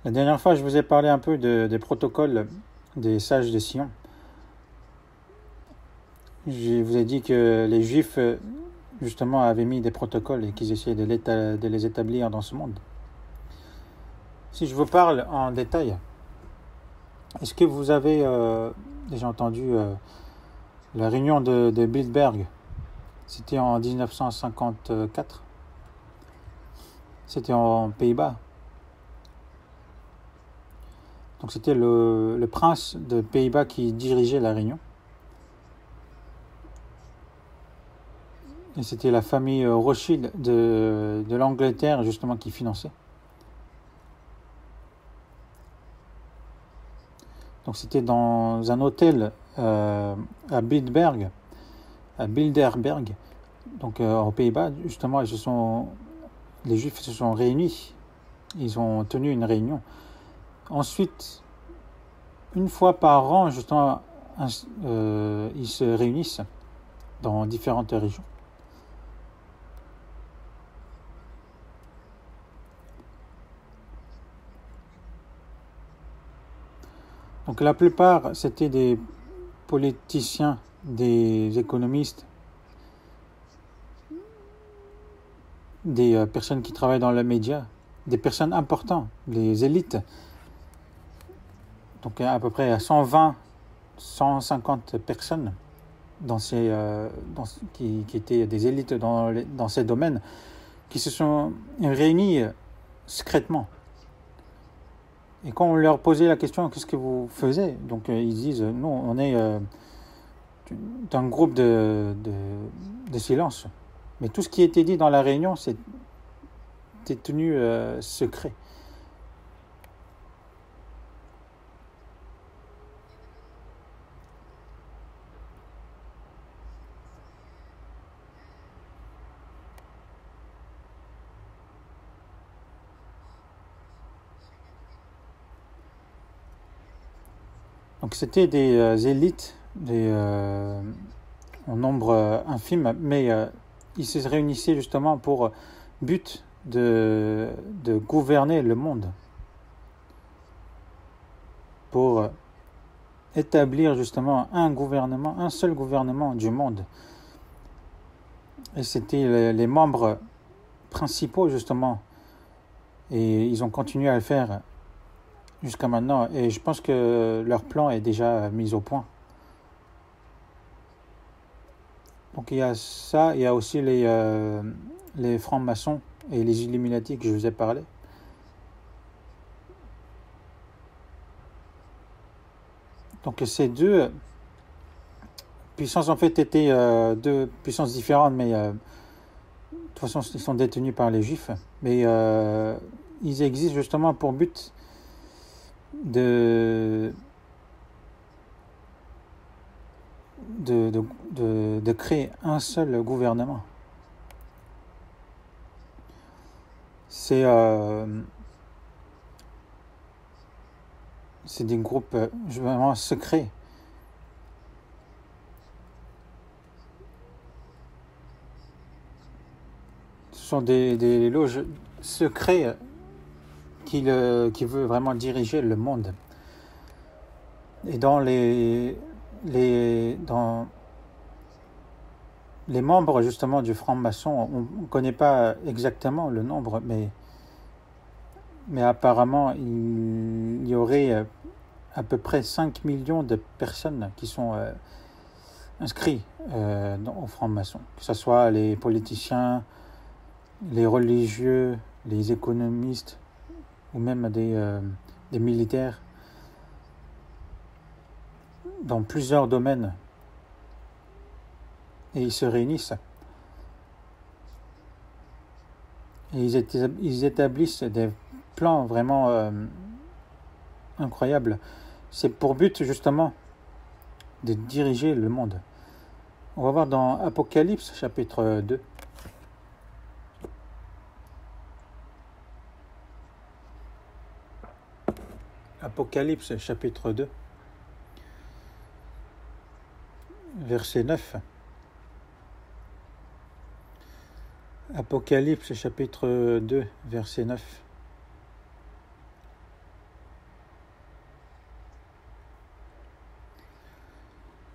La dernière fois, je vous ai parlé un peu des protocoles des sages de Sion. Je vous ai dit que les Juifs, justement, avaient mis des protocoles et qu'ils essayaient de les établir dans ce monde. Si je vous parle en détail, est-ce que vous avez déjà entendu la réunion de Bilderberg? C'était en 1954. C'était en Pays-Bas. Donc c'était le prince de Pays-Bas qui dirigeait la réunion. Et c'était la famille Rothschild de l'Angleterre justement qui finançait. Donc c'était dans un hôtel à Bilderberg, donc aux Pays-Bas justement. Les Juifs se sont réunis. Ils ont tenu une réunion. Ensuite, une fois par an, justement, ils se réunissent dans différentes régions. Donc la plupart, c'était des politiciens, des économistes, des personnes qui travaillent dans les médias, des personnes importantes, les élites. Donc à peu près 120, 150 personnes qui étaient des élites dans ces domaines, qui se sont réunis secrètement. Et quand on leur posait la question, qu'est-ce que vous faisiez? Donc ils disent, non, on est d'un groupe de silence. Mais tout ce qui était dit dans la réunion, c'était tenu secret. Donc c'était des élites en nombre infime, mais ils se réunissaient justement pour but de gouverner le monde, pour établir justement un seul gouvernement du monde. Et c'était les membres principaux justement, et ils ont continué à le faire jusqu'à maintenant, et je pense que leur plan est déjà mis au point. Donc il y a ça, il y a aussi les francs-maçons et les Illuminati que je vous ai parlé. Donc ces deux puissances en fait étaient deux puissances différentes, mais de toute façon ils sont détenus par les Juifs, mais ils existent justement pour but de créer un seul gouvernement. C'est des groupes vraiment secrets. Ce sont des loges secrètes qui veut vraiment diriger le monde. Et dans les membres justement du franc-maçon, on ne connaît pas exactement le nombre, mais apparemment il y aurait à peu près 5 millions de personnes qui sont inscrits au franc-maçon, que ce soit les politiciens, les religieux, les économistes ou même des militaires dans plusieurs domaines. Et ils se réunissent. Et ils établissent des plans vraiment incroyables. C'est pour but justement de diriger le monde. On va voir dans Apocalypse chapitre 2. Apocalypse chapitre 2, verset 9. Apocalypse chapitre 2, verset 9.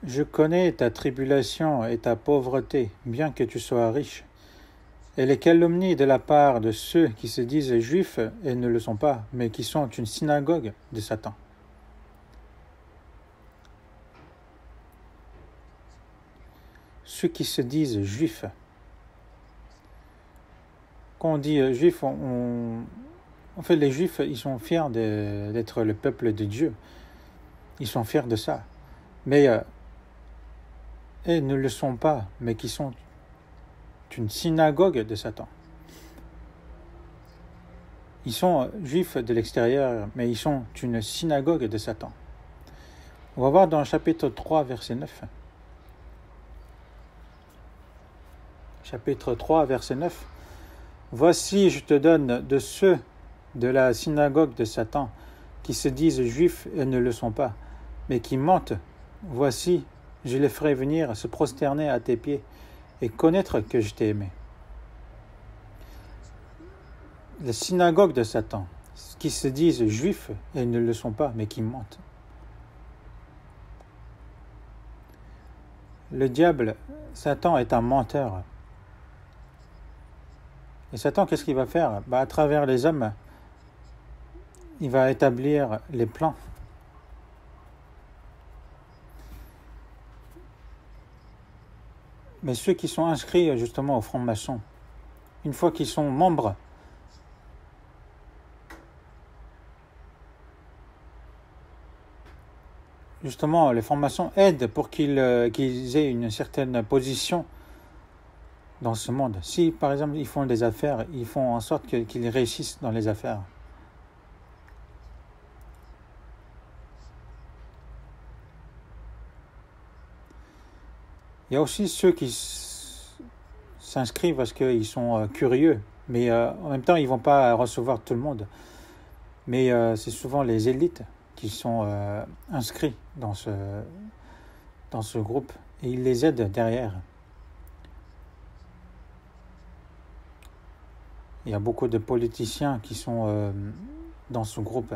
Je connais ta tribulation et ta pauvreté, bien que tu sois riche, et les calomnies de la part de ceux qui se disent juifs et ne le sont pas, mais qui sont une synagogue de Satan. Ceux qui se disent juifs. Quand on dit juifs, en fait les juifs, ils sont fiers d'être le peuple de Dieu. Ils sont fiers de ça. Mais ils ne le sont pas, mais qui sont une synagogue de Satan. Ils sont juifs de l'extérieur, mais ils sont une synagogue de Satan. On va voir dans le chapitre 3, verset 9. Chapitre 3, verset 9. Voici, je te donne de ceux de la synagogue de Satan qui se disent juifs et ne le sont pas, mais qui mentent. Voici, je les ferai venir se prosterner à tes pieds et connaître que je t'ai aimé. La synagogue de Satan, qui se disent juifs et ne le sont pas, mais qui mentent. Le diable, Satan est un menteur. Et Satan, qu'est-ce qu'il va faire? À travers les hommes, il va établir les plans. Mais ceux qui sont inscrits justement au franc-maçon, une fois qu'ils sont membres, justement, les francs-maçons aident pour qu'ils aient une certaine position dans ce monde. Si, par exemple, ils font des affaires, ils font en sorte qu'ils réussissent dans les affaires. Il y a aussi ceux qui s'inscrivent parce qu'ils sont curieux, mais en même temps, ils ne vont pas recevoir tout le monde. Mais c'est souvent les élites qui sont inscrits dans ce groupe et ils les aident derrière. Il y a beaucoup de politiciens qui sont dans ce groupe,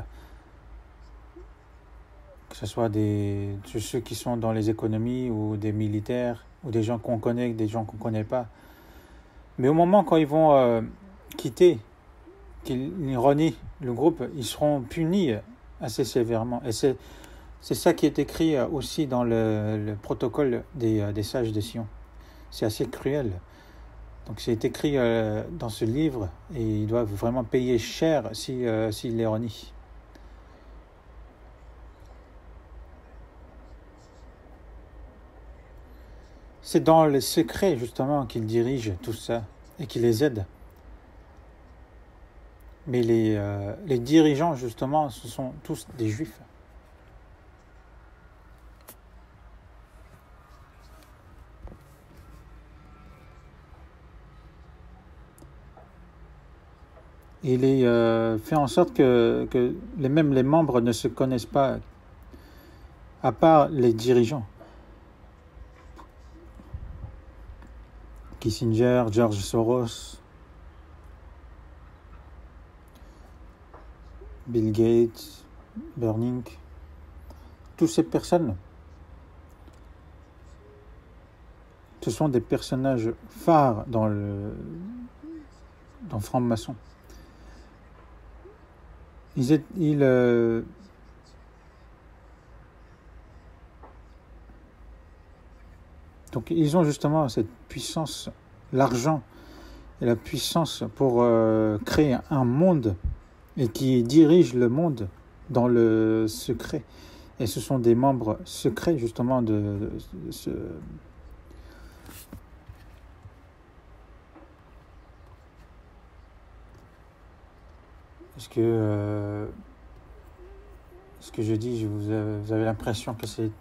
que ce soit ceux qui sont dans les économies ou des militaires ou des gens qu'on connaît, des gens qu'on ne connaît pas. Mais au moment quand ils vont quitter, qu'ils renient le groupe, ils seront punis assez sévèrement. Et c'est ça qui est écrit aussi dans le protocole des sages de Sion. C'est assez cruel. Donc c'est écrit dans ce livre et ils doivent vraiment payer cher s'ils les renient. C'est dans le secret justement qu'ils dirigent tout ça et qu'ils les aident. Mais les dirigeants justement, ce sont tous des juifs. Il est fait en sorte que même les membres ne se connaissent pas, à part les dirigeants. Kissinger, George Soros, Bill Gates, Burning, toutes ces personnes, ce sont des personnages phares dans franc-maçon. Donc ils ont justement cette puissance, l'argent et la puissance pour créer un monde et qui dirigent le monde dans le secret. Et ce sont des membres secrets justement de ce... Est-ce que je dis, vous avez l'impression que c'est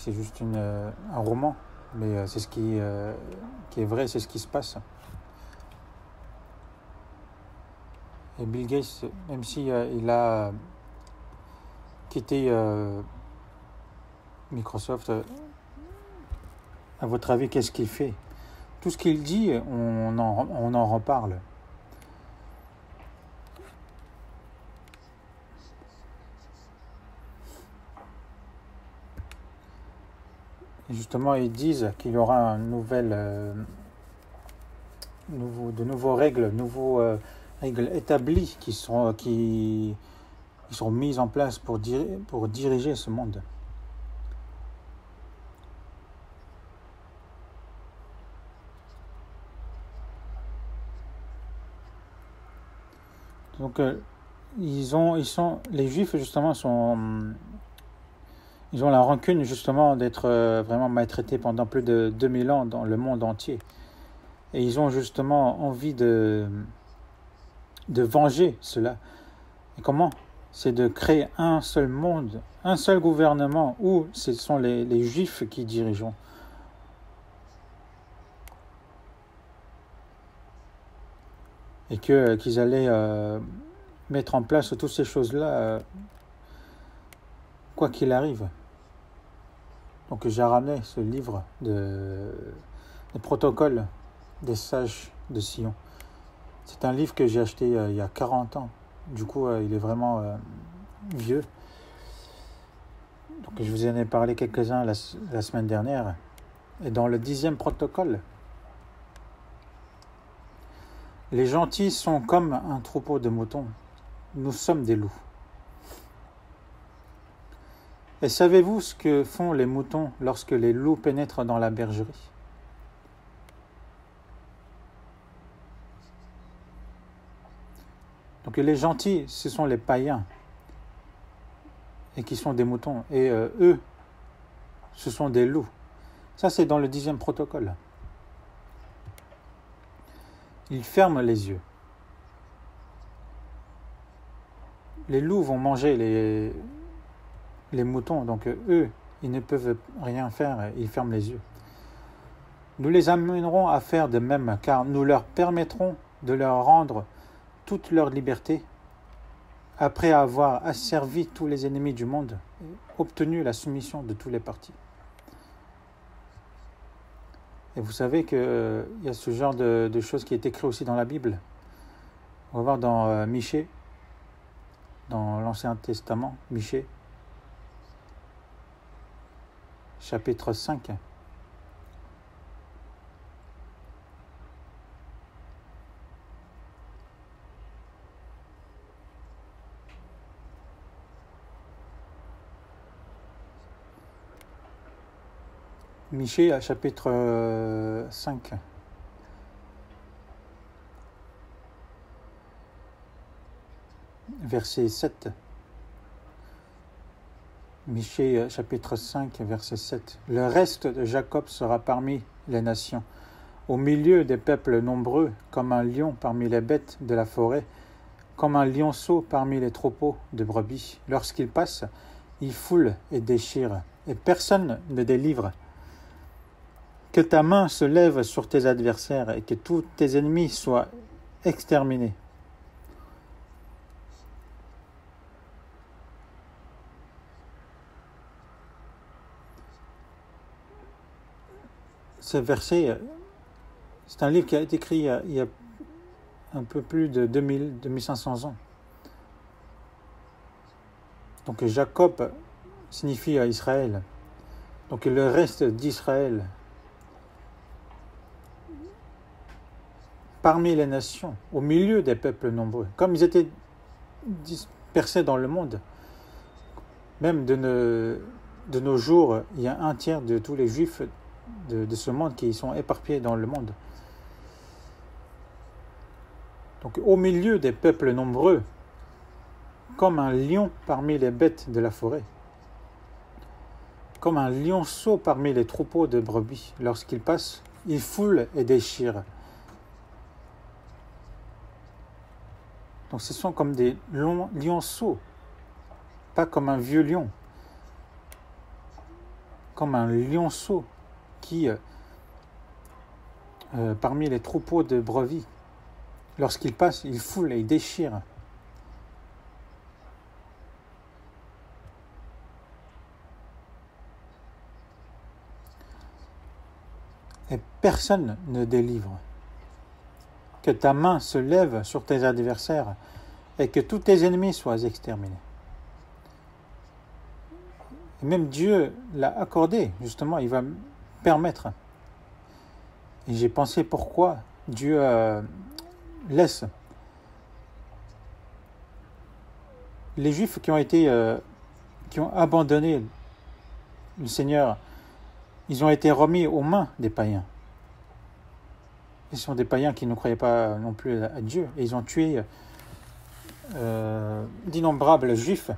juste un roman, mais c'est ce qui est vrai, c'est ce qui se passe. Et Bill Gates, même si il a quitté Microsoft, à votre avis, qu'est-ce qu'il fait? Tout ce qu'il dit, on en reparle. Et justement, ils disent qu'il y aura de nouvelles règles, règles établies qui seront mises en place pour diriger ce monde. Donc, les Juifs justement ils ont la rancune justement d'être vraiment maltraités pendant plus de 2000 ans dans le monde entier. Et ils ont justement envie de venger cela. Et comment? C'est de créer un seul monde, un seul gouvernement où ce sont les Juifs qui dirigeront. Et qu'ils allaient mettre en place toutes ces choses-là, quoi qu'il arrive. Donc j'ai ramené ce livre des protocoles des sages de Sion. C'est un livre que j'ai acheté il y a 40 ans. Du coup, il est vraiment vieux. Donc je vous en ai parlé quelques-uns la semaine dernière. Et dans le 10e protocole, les gentils sont comme un troupeau de moutons. Nous sommes des loups. Et savez-vous ce que font les moutons lorsque les loups pénètrent dans la bergerie? Donc les gentils, ce sont les païens, et qui sont des moutons. Et eux, ce sont des loups. Ça, c'est dans le 10e protocole. Ils ferment les yeux. Les loups vont manger les moutons, donc eux, ils ne peuvent rien faire, ils ferment les yeux. Nous les amènerons à faire de même, car nous leur permettrons de leur rendre toute leur liberté, après avoir asservi tous les ennemis du monde, et obtenu la soumission de tous les partis. Et vous savez qu'il y a ce genre de choses qui est écrit aussi dans la Bible. On va voir dans Michée, dans l'Ancien Testament, Michée, chapitre 5. Michée, chapitre 5. Verset 7. Michée, chapitre 5, verset 7. Le reste de Jacob sera parmi les nations, au milieu des peuples nombreux, comme un lion parmi les bêtes de la forêt, comme un lionceau parmi les troupeaux de brebis. Lorsqu'il passe, il foule et déchire, et personne ne délivre. Que ta main se lève sur tes adversaires et que tous tes ennemis soient exterminés. Ce verset, c'est un livre qui a été écrit il y a un peu plus de 2500 ans. Donc Jacob signifie Israël. Donc le reste d'Israël, parmi les nations, au milieu des peuples nombreux, comme ils étaient dispersés dans le monde, même de nos jours, il y a un tiers de tous les juifs de ce monde qui sont éparpillés dans le monde. Donc au milieu des peuples nombreux, comme un lion parmi les bêtes de la forêt, comme un lionceau parmi les troupeaux de brebis, lorsqu'il passe, il foule et déchire. Donc ce sont comme des lionceaux, pas comme un vieux lion, comme un lionceau qui, parmi les troupeaux de brebis, lorsqu'il passe, il foule et il déchire. Et personne ne délivre. Que ta main se lève sur tes adversaires et que tous tes ennemis soient exterminés. Et même Dieu l'a accordé, justement, il va permettre. Et j'ai pensé pourquoi Dieu laisse les Juifs qui ont abandonné le Seigneur. Ils ont été remis aux mains des païens. Ils sont des païens qui ne croyaient pas non plus à Dieu. Et ils ont tué d'innombrables Juifs.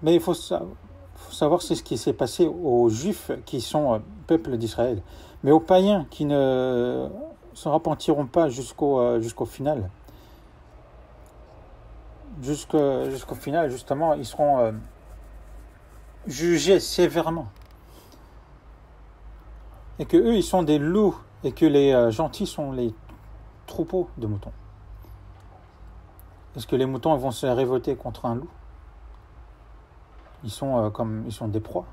Mais il faut savoir ce qui s'est passé aux Juifs qui sont peuple d'Israël. Mais aux païens qui ne se repentiront pas jusqu'au final. Jusqu'au final, justement, ils seront jugés sévèrement. Et que eux, ils sont des loups et que les gentils sont les troupeaux de moutons. Est-ce que les moutons vont se révolter contre un loup? Ils sont des proies.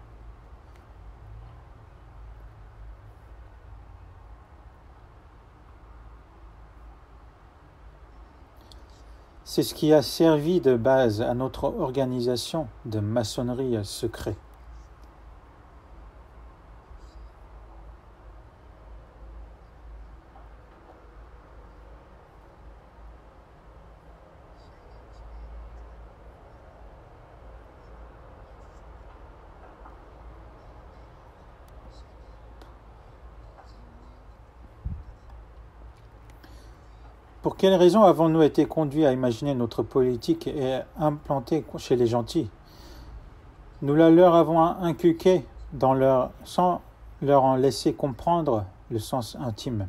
C'est ce qui a servi de base à notre organisation de maçonnerie secrète. Pour quelles raisons avons-nous été conduits à imaginer notre politique et implantée chez les gentils? Nous la leur avons inculquée sans leur en laisser comprendre le sens intime.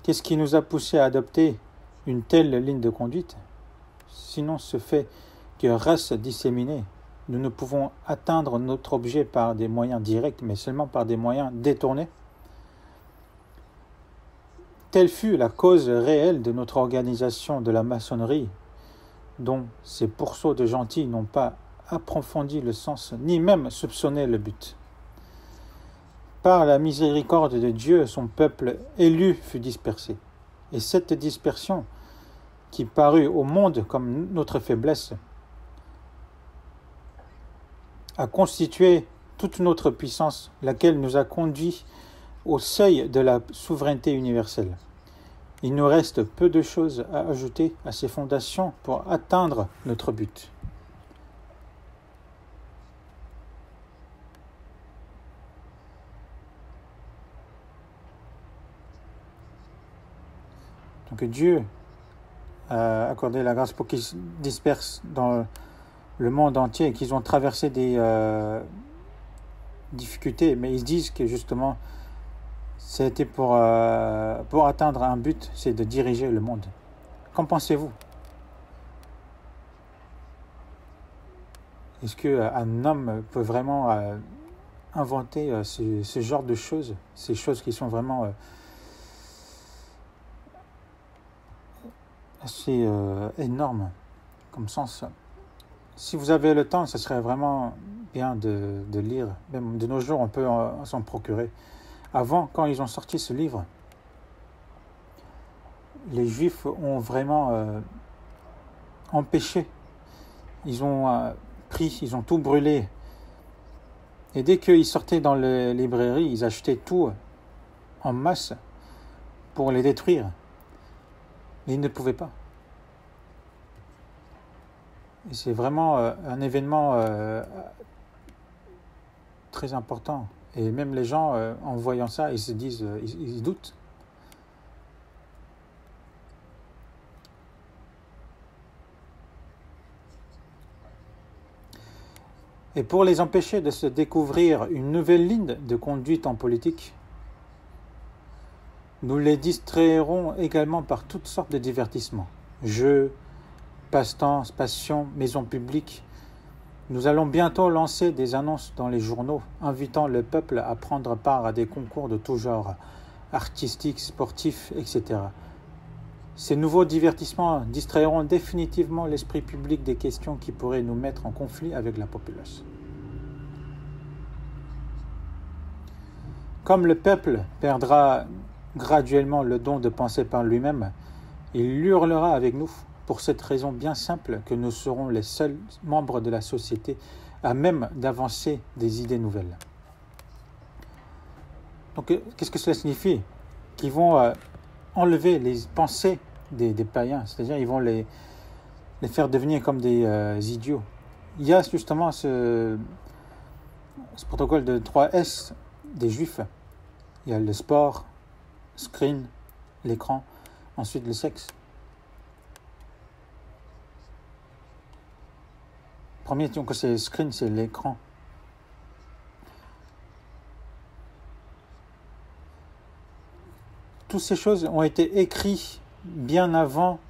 Qu'est-ce qui nous a poussé à adopter une telle ligne de conduite? Sinon ce fait que, race disséminée, nous ne pouvons atteindre notre objet par des moyens directs, mais seulement par des moyens détournés. Telle fut la cause réelle de notre organisation de la maçonnerie, dont ces pourceaux de gentils n'ont pas approfondi le sens, ni même soupçonné le but. Par la miséricorde de Dieu, son peuple élu fut dispersé. Et cette dispersion, qui parut au monde comme notre faiblesse, a constitué toute notre puissance, laquelle nous a conduits au seuil de la souveraineté universelle. Il nous reste peu de choses à ajouter à ces fondations pour atteindre notre but. Donc Dieu a accordé la grâce pour qu'ils se dispersent dans le monde entier et qu'ils ont traversé des difficultés, mais ils disent que justement c'était pour atteindre un but, c'est de diriger le monde. Qu'en pensez-vous? Est-ce qu'un homme peut vraiment inventer ce genre de choses, ces choses qui sont vraiment assez énormes comme sens? Si vous avez le temps, ce serait vraiment bien de lire. Même de nos jours, on peut s'en procurer. Avant, quand ils ont sorti ce livre, les Juifs ont vraiment empêché. Ils ont ils ont tout brûlé. Et dès qu'ils sortaient dans les librairies, ils achetaient tout en masse pour les détruire. Mais ils ne pouvaient pas. Et c'est vraiment un événement très important. Et même les gens, en voyant ça, ils se disent, ils doutent. Et pour les empêcher de se découvrir une nouvelle ligne de conduite en politique, nous les distrairons également par toutes sortes de divertissements. Jeux, passe-temps, passions, maisons publiques. Nous allons bientôt lancer des annonces dans les journaux, invitant le peuple à prendre part à des concours de tout genre, artistiques, sportifs, etc. Ces nouveaux divertissements distrairont définitivement l'esprit public des questions qui pourraient nous mettre en conflit avec la populace. Comme le peuple perdra graduellement le don de penser par lui-même, il hurlera avec nous, pour cette raison bien simple que nous serons les seuls membres de la société à même d'avancer des idées nouvelles. Donc, qu'est-ce que cela signifie? Qu'ils vont enlever les pensées des païens, c'est-à-dire ils vont les faire devenir comme des idiots. Il y a justement ce protocole de 3S des Juifs. Il y a le sport, screen, l'écran, ensuite le sexe. Premier, donc c'est screen, c'est l'écran. Toutes ces choses ont été écrites bien avant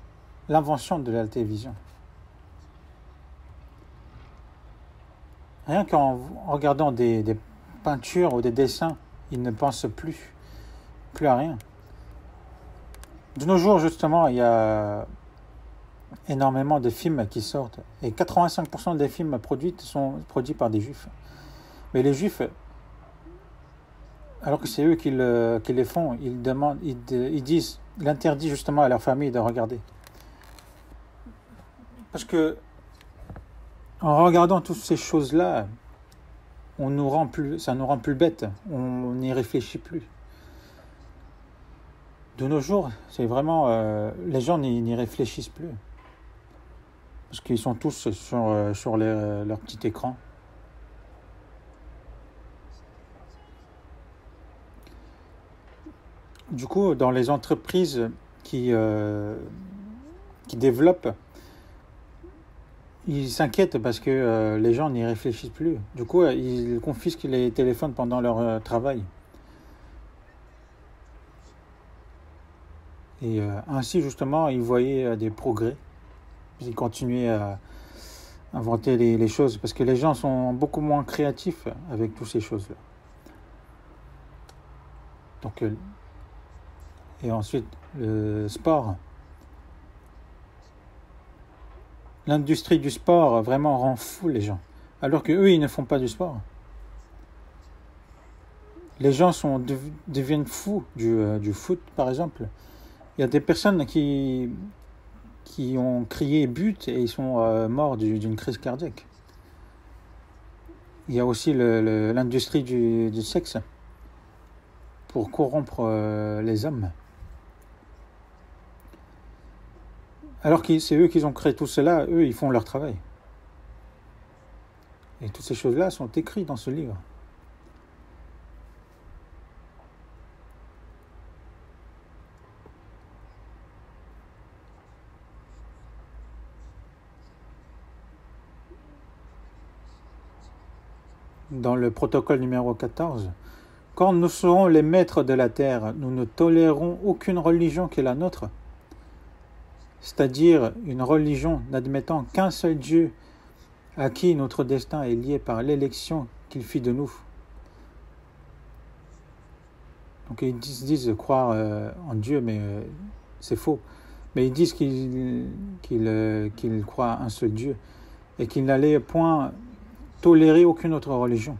l'invention de la télévision. Rien qu'en regardant des peintures ou des dessins, ils ne pensent plus à rien. De nos jours, justement, il y a énormément de films qui sortent. Et 85% des films produits sont produits par des Juifs. Mais les Juifs, alors que c'est eux qui les font, ils disent, ils interdisent justement à leur famille de regarder. Parce que en regardant toutes ces choses-là, ça nous rend plus bêtes. On n'y réfléchit plus. De nos jours, c'est vraiment... les gens n'y réfléchissent plus. Parce qu'ils sont tous sur leur petit écran. Du coup, dans les entreprises qui développent, ils s'inquiètent parce que les gens n'y réfléchissent plus. Du coup, ils confisquent les téléphones pendant leur travail. Et ainsi, justement, ils voyaient des progrès. Ils continuaient à inventer les choses parce que les gens sont beaucoup moins créatifs avec toutes ces choses-là. Donc, et ensuite, le sport. L'industrie du sport vraiment rend fou les gens. Alors qu'eux, ils ne font pas du sport. Les gens deviennent fous du foot, par exemple. Il y a des personnes qui ont crié but et ils sont morts d'une crise cardiaque. Il y a aussi l'industrie du sexe pour corrompre les hommes. Alors que c'est eux qui ont créé tout cela, eux, ils font leur travail. Et toutes ces choses-là sont écrites dans ce livre. Dans le protocole numéro 14, quand nous serons les maîtres de la terre, nous ne tolérerons aucune religion qui est la nôtre, c'est-à-dire une religion n'admettant qu'un seul Dieu à qui notre destin est lié par l'élection qu'il fit de nous. Donc ils disent croire en Dieu, mais c'est faux. Mais ils disent qu'ils croient à un seul Dieu et qu'ils n'allaient point tolérer aucune autre religion.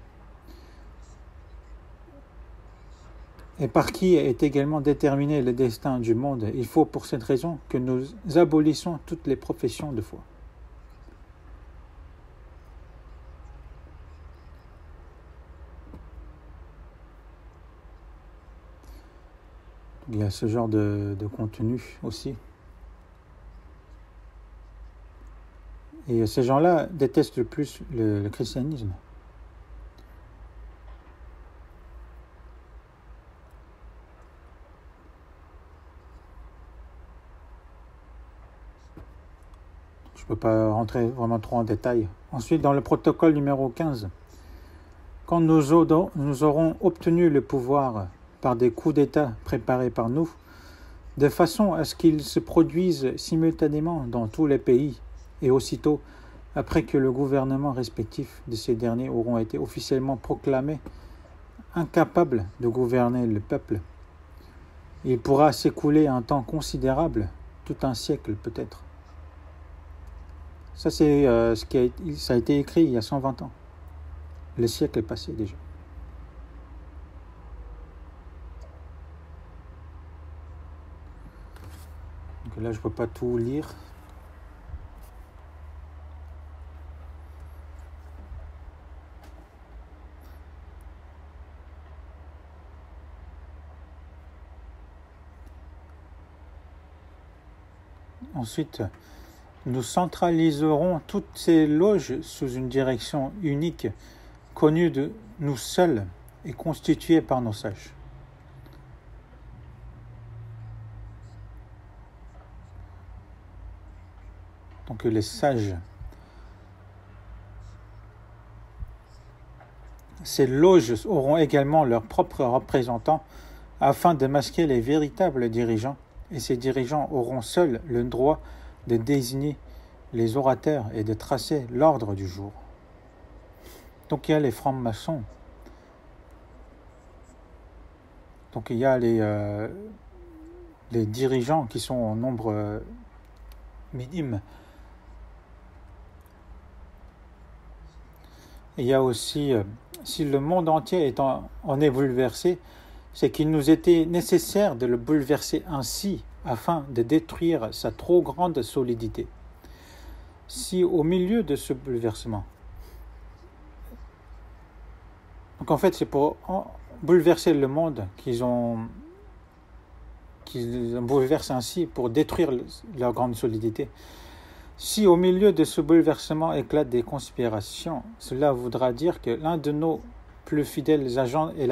et par qui est également déterminé le destin du monde. Il faut pour cette raison que nous abolissons toutes les professions de foi. Il y a ce genre de contenu aussi. Et ces gens-là détestent le plus le christianisme. Je ne peux pas rentrer vraiment trop en détail. Ensuite, dans le protocole numéro 15, quand nous aurons obtenu le pouvoir par des coups d'État préparés par nous, de façon à ce qu'ils se produisent simultanément dans tous les pays, et aussitôt après que le gouvernement respectif de ces derniers auront été officiellement proclamés incapables de gouverner le peuple, il pourra s'écouler un temps considérable, tout un siècle peut-être. Ça, c'est ça a été écrit il y a 120 ans. Le siècle est passé déjà. Donc là, je ne peux pas tout lire. Ensuite, nous centraliserons toutes ces loges sous une direction unique, connue de nous seuls et constituée par nos sages. Donc les sages, ces loges auront également leurs propres représentants afin de masquer les véritables dirigeants, et ces dirigeants auront seuls le droit de désigner les orateurs et de tracer l'ordre du jour. Donc il y a les francs-maçons. Donc il y a les dirigeants qui sont en nombre minime. Et il y a aussi, si le monde entier en est bouleversé, c'est qu'il nous était nécessaire de le bouleverser ainsi afin de détruire sa trop grande solidité. Si au milieu de ce bouleversement, donc en fait c'est pour bouleverser le monde qu'ils bouleversent ainsi pour détruire leur grande solidité. Si au milieu de ce bouleversement éclatent des conspirations, cela voudra dire que l'un de nos plus fidèles agents est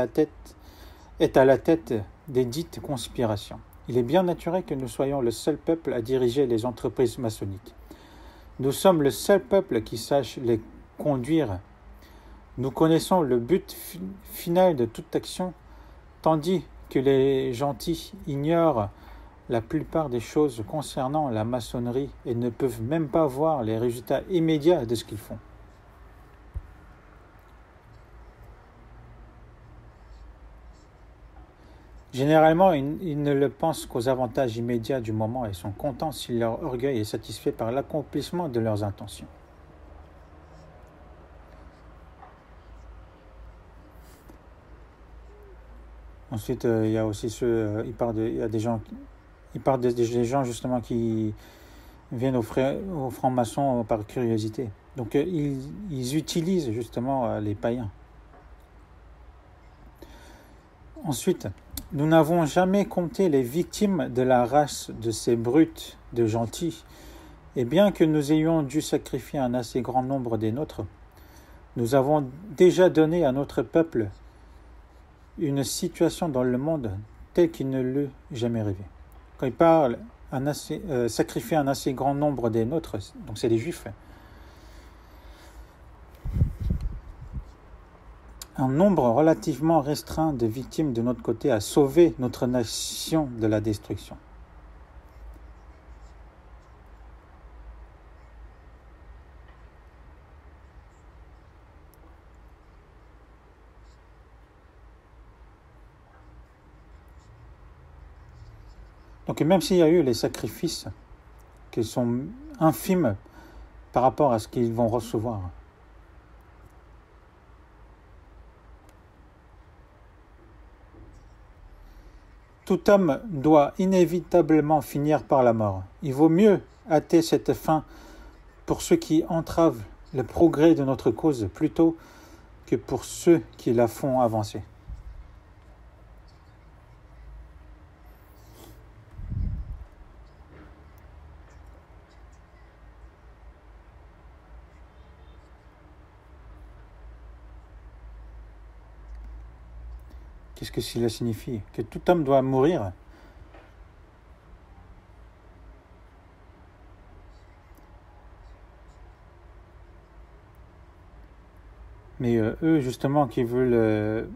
à la tête des dites conspirations. Il est bien naturel que nous soyons le seul peuple à diriger les entreprises maçonniques. Nous sommes le seul peuple qui sache les conduire. Nous connaissons le but final de toute action, tandis que les gentils ignorent la plupart des choses concernant la maçonnerie et ne peuvent même pas voir les résultats immédiats de ce qu'ils font. Généralement, ils ne le pensent qu'aux avantages immédiats du moment et sont contents si leur orgueil est satisfait par l'accomplissement de leurs intentions. Ensuite, il y a aussi ceux, il y a des gens, il parle des gens justement qui viennent aux francs-maçons par curiosité. Donc, ils utilisent justement les païens. Ensuite, nous n'avons jamais compté les victimes de la race de ces brutes de gentils, et bien que nous ayons dû sacrifier un assez grand nombre des nôtres, nous avons déjà donné à notre peuple une situation dans le monde telle qu'il ne l'eût jamais rêvé. Quand il parle sacrifier un assez grand nombre des nôtres, donc c'est les Juifs, un nombre relativement restreint de victimes de notre côté a sauvé notre nation de la destruction. Donc même s'il y a eu les sacrifices qui sont infimes par rapport à ce qu'ils vont recevoir, Tout homme doit inévitablement finir par la mort. Il vaut mieux hâter cette fin pour ceux qui entravent le progrès de notre cause plutôt que pour ceux qui la font avancer. Qu'est-ce que cela signifie? Que tout homme doit mourir? Mais eux, justement, qui veulent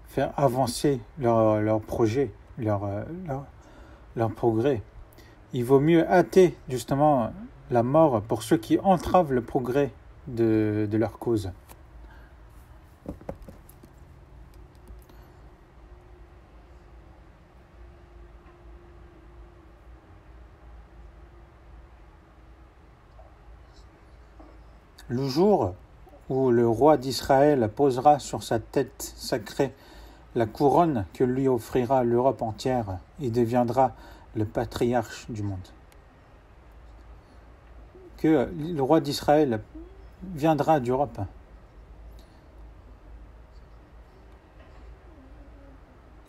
faire avancer leur projet, leur progrès, il vaut mieux hâter, justement, la mort pour ceux qui entravent le progrès de leur cause. Le jour où le roi d'Israël posera sur sa tête sacrée la couronne que lui offrira l'Europe entière, il deviendra le patriarche du monde. Que le roi d'Israël viendra d'Europe.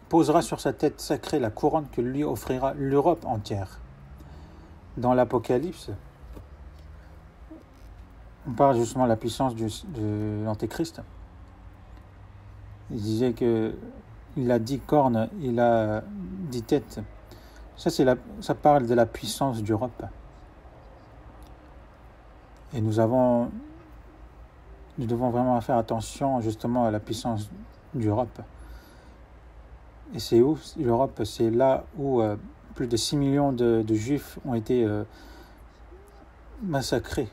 Posera sur sa tête sacrée la couronne que lui offrira l'Europe entière. Dans l'Apocalypse, on parle justement de la puissance de l'Antéchrist. Il disait qu'il a 10 cornes, il a 10 têtes. Ça parle de la puissance d'Europe. Et nous devons vraiment faire attention justement à la puissance d'Europe. Et c'est où l'Europe? C'est là où plus de 6 millions de Juifs ont été massacrés.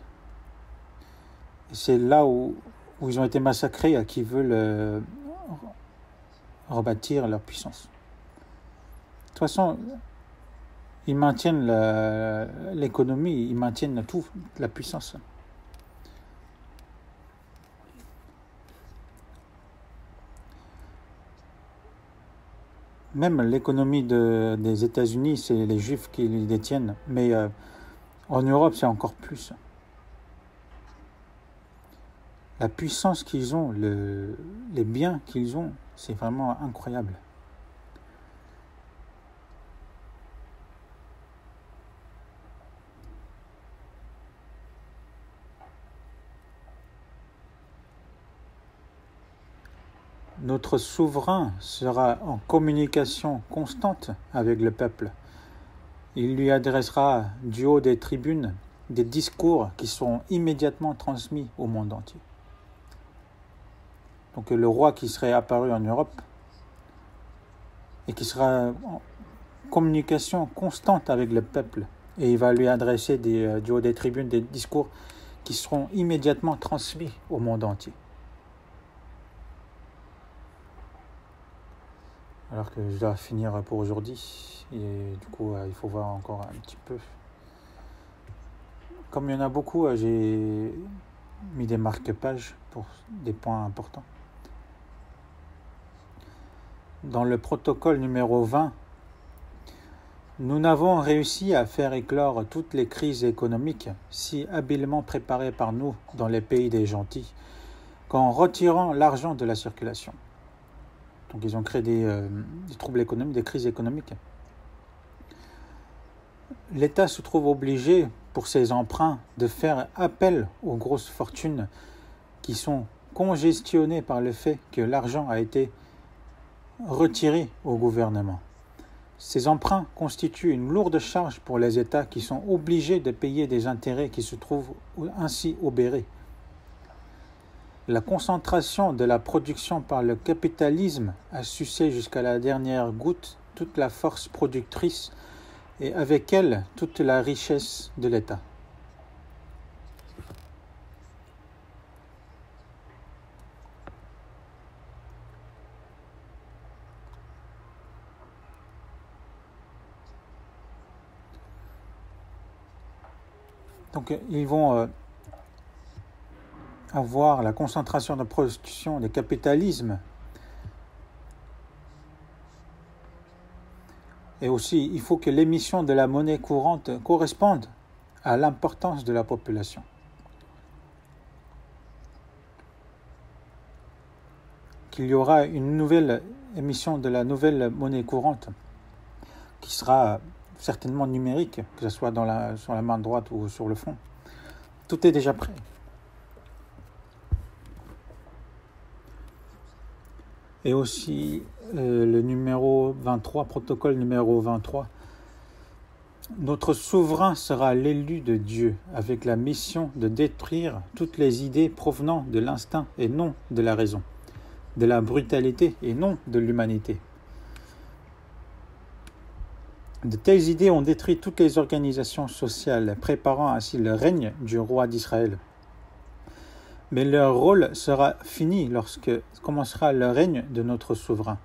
Et c'est là où ils ont été massacrés qui veulent rebâtir leur puissance. De toute façon, ils maintiennent l'économie, ils maintiennent tout, la puissance. Même l'économie des États-Unis, c'est les Juifs qui les détiennent, mais en Europe, c'est encore plus. La puissance qu'ils ont, les biens qu'ils ont, c'est vraiment incroyable. Notre souverain sera en communication constante avec le peuple. Il lui adressera du haut des tribunes des discours qui seront immédiatement transmis au monde entier. Donc le roi qui serait apparu en Europe et qui sera en communication constante avec le peuple, et il va lui adresser du haut des tribunes des discours qui seront immédiatement transmis au monde entier. Alors que je dois finir pour aujourd'hui, et du coup il faut voir encore un petit peu. Comme il y en a beaucoup, j'ai mis des marque-pages pour des points importants. Dans le protocole numéro 20, nous n'avons réussi à faire éclore toutes les crises économiques si habilement préparées par nous dans les pays des gentils qu'en retirant l'argent de la circulation. Donc ils ont créé des troubles économiques, des crises économiques. L'État se trouve obligé, pour ses emprunts, de faire appel aux grosses fortunes qui sont congestionnées par le fait que l'argent a été retiré au gouvernement. Ces emprunts constituent une lourde charge pour les États qui sont obligés de payer des intérêts qui se trouvent ainsi obérés. La concentration de la production par le capitalisme a sucé jusqu'à la dernière goutte toute la force productrice et avec elle toute la richesse de l'État. Donc ils vont avoir la concentration de production, de capitalisme Et aussi, il faut que l'émission de la monnaie courante corresponde à l'importance de la population. Qu'il y aura une nouvelle émission de la nouvelle monnaie courante qui sera certainement numérique, que ce soit sur la main droite ou sur le front. Tout est déjà prêt. Et aussi le numéro 23, protocole numéro 23. Notre souverain sera l'élu de Dieu, avec la mission de détruire toutes les idées provenant de l'instinct et non de la raison, de la brutalité et non de l'humanité. De telles idées ont détruit toutes les organisations sociales, préparant ainsi le règne du roi d'Israël. Mais leur rôle sera fini lorsque commencera le règne de notre souverain.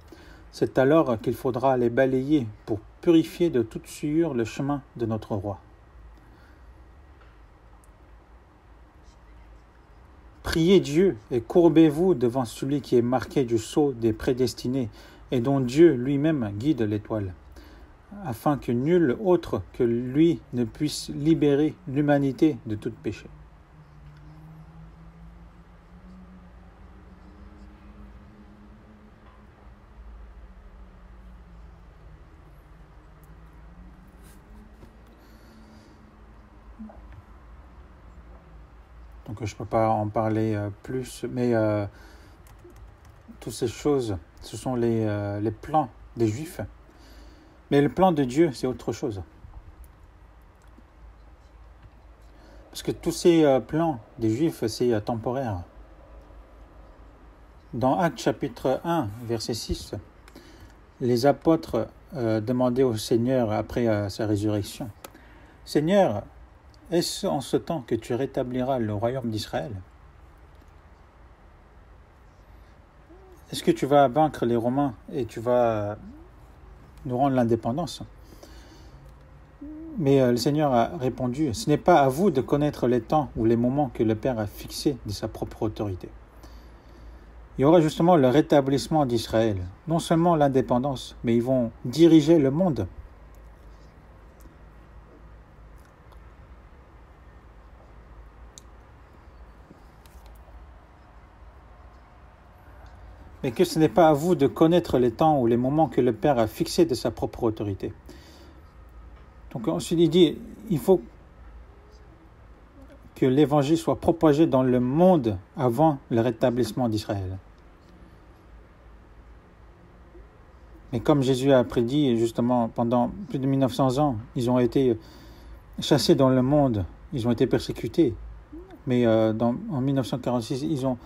C'est alors qu'il faudra les balayer pour purifier de toute souillure le chemin de notre roi. Priez Dieu et courbez-vous devant celui qui est marqué du sceau des prédestinés et dont Dieu lui-même guide l'étoile, afin que nul autre que lui ne puisse libérer l'humanité de tout péché. Donc je ne peux pas en parler plus, mais toutes ces choses, ce sont les plans des Juifs. Mais le plan de Dieu, c'est autre chose. Parce que tous ces plans des Juifs, c'est temporaire. Dans Actes chapitre 1, verset 6, les apôtres demandaient au Seigneur après sa résurrection, « Seigneur, est-ce en ce temps que tu rétabliras le royaume d'Israël? Est-ce que tu vas vaincre les Romains et tu vas nous rendre l'indépendance ?» Mais le Seigneur a répondu, « Ce n'est pas à vous de connaître les temps ou les moments que le Père a fixés de sa propre autorité. » Il y aura justement le rétablissement d'Israël, non seulement l'indépendance, mais ils vont diriger le monde. Mais que ce n'est pas à vous de connaître les temps ou les moments que le Père a fixés de sa propre autorité. Donc ensuite il dit, il faut que l'évangile soit propagé dans le monde avant le rétablissement d'Israël. Mais comme Jésus a prédit, justement, pendant plus de 1900 ans, ils ont été chassés dans le monde, ils ont été persécutés. Mais en 1946, ils ont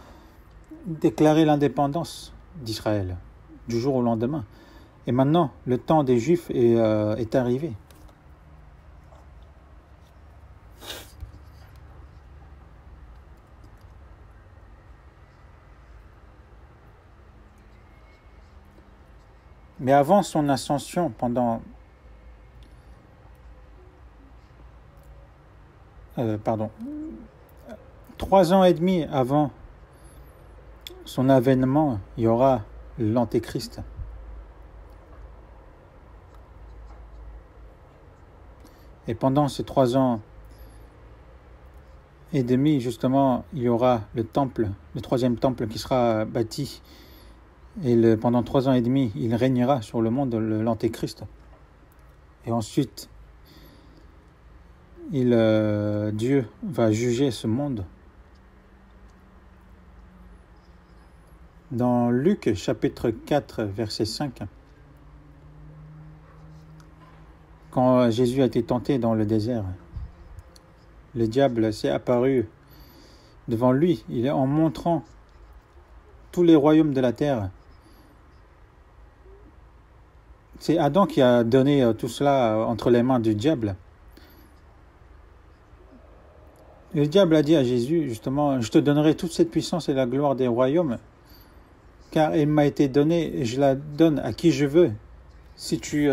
déclaré l'indépendance d'Israël du jour au lendemain. Et maintenant, le temps des Juifs est arrivé. Mais avant son ascension, pendant 3 ans et demi avant son avènement, il y aura l'Antéchrist. Et pendant ces 3 ans et demi, justement, il y aura le temple, le 3e temple qui sera bâti. Et pendant 3 ans et demi, il régnera sur le monde, l'Antéchrist. Et ensuite, Dieu va juger ce monde. Dans Luc chapitre 4, verset 5, quand Jésus a été tenté dans le désert, le diable s'est apparu devant lui, en montrant tous les royaumes de la terre. C'est Adam qui a donné tout cela entre les mains du diable. Le diable a dit à Jésus, justement, « Je te donnerai toute cette puissance et la gloire des royaumes, car il m'a été donnée et je la donne à qui je veux, si tu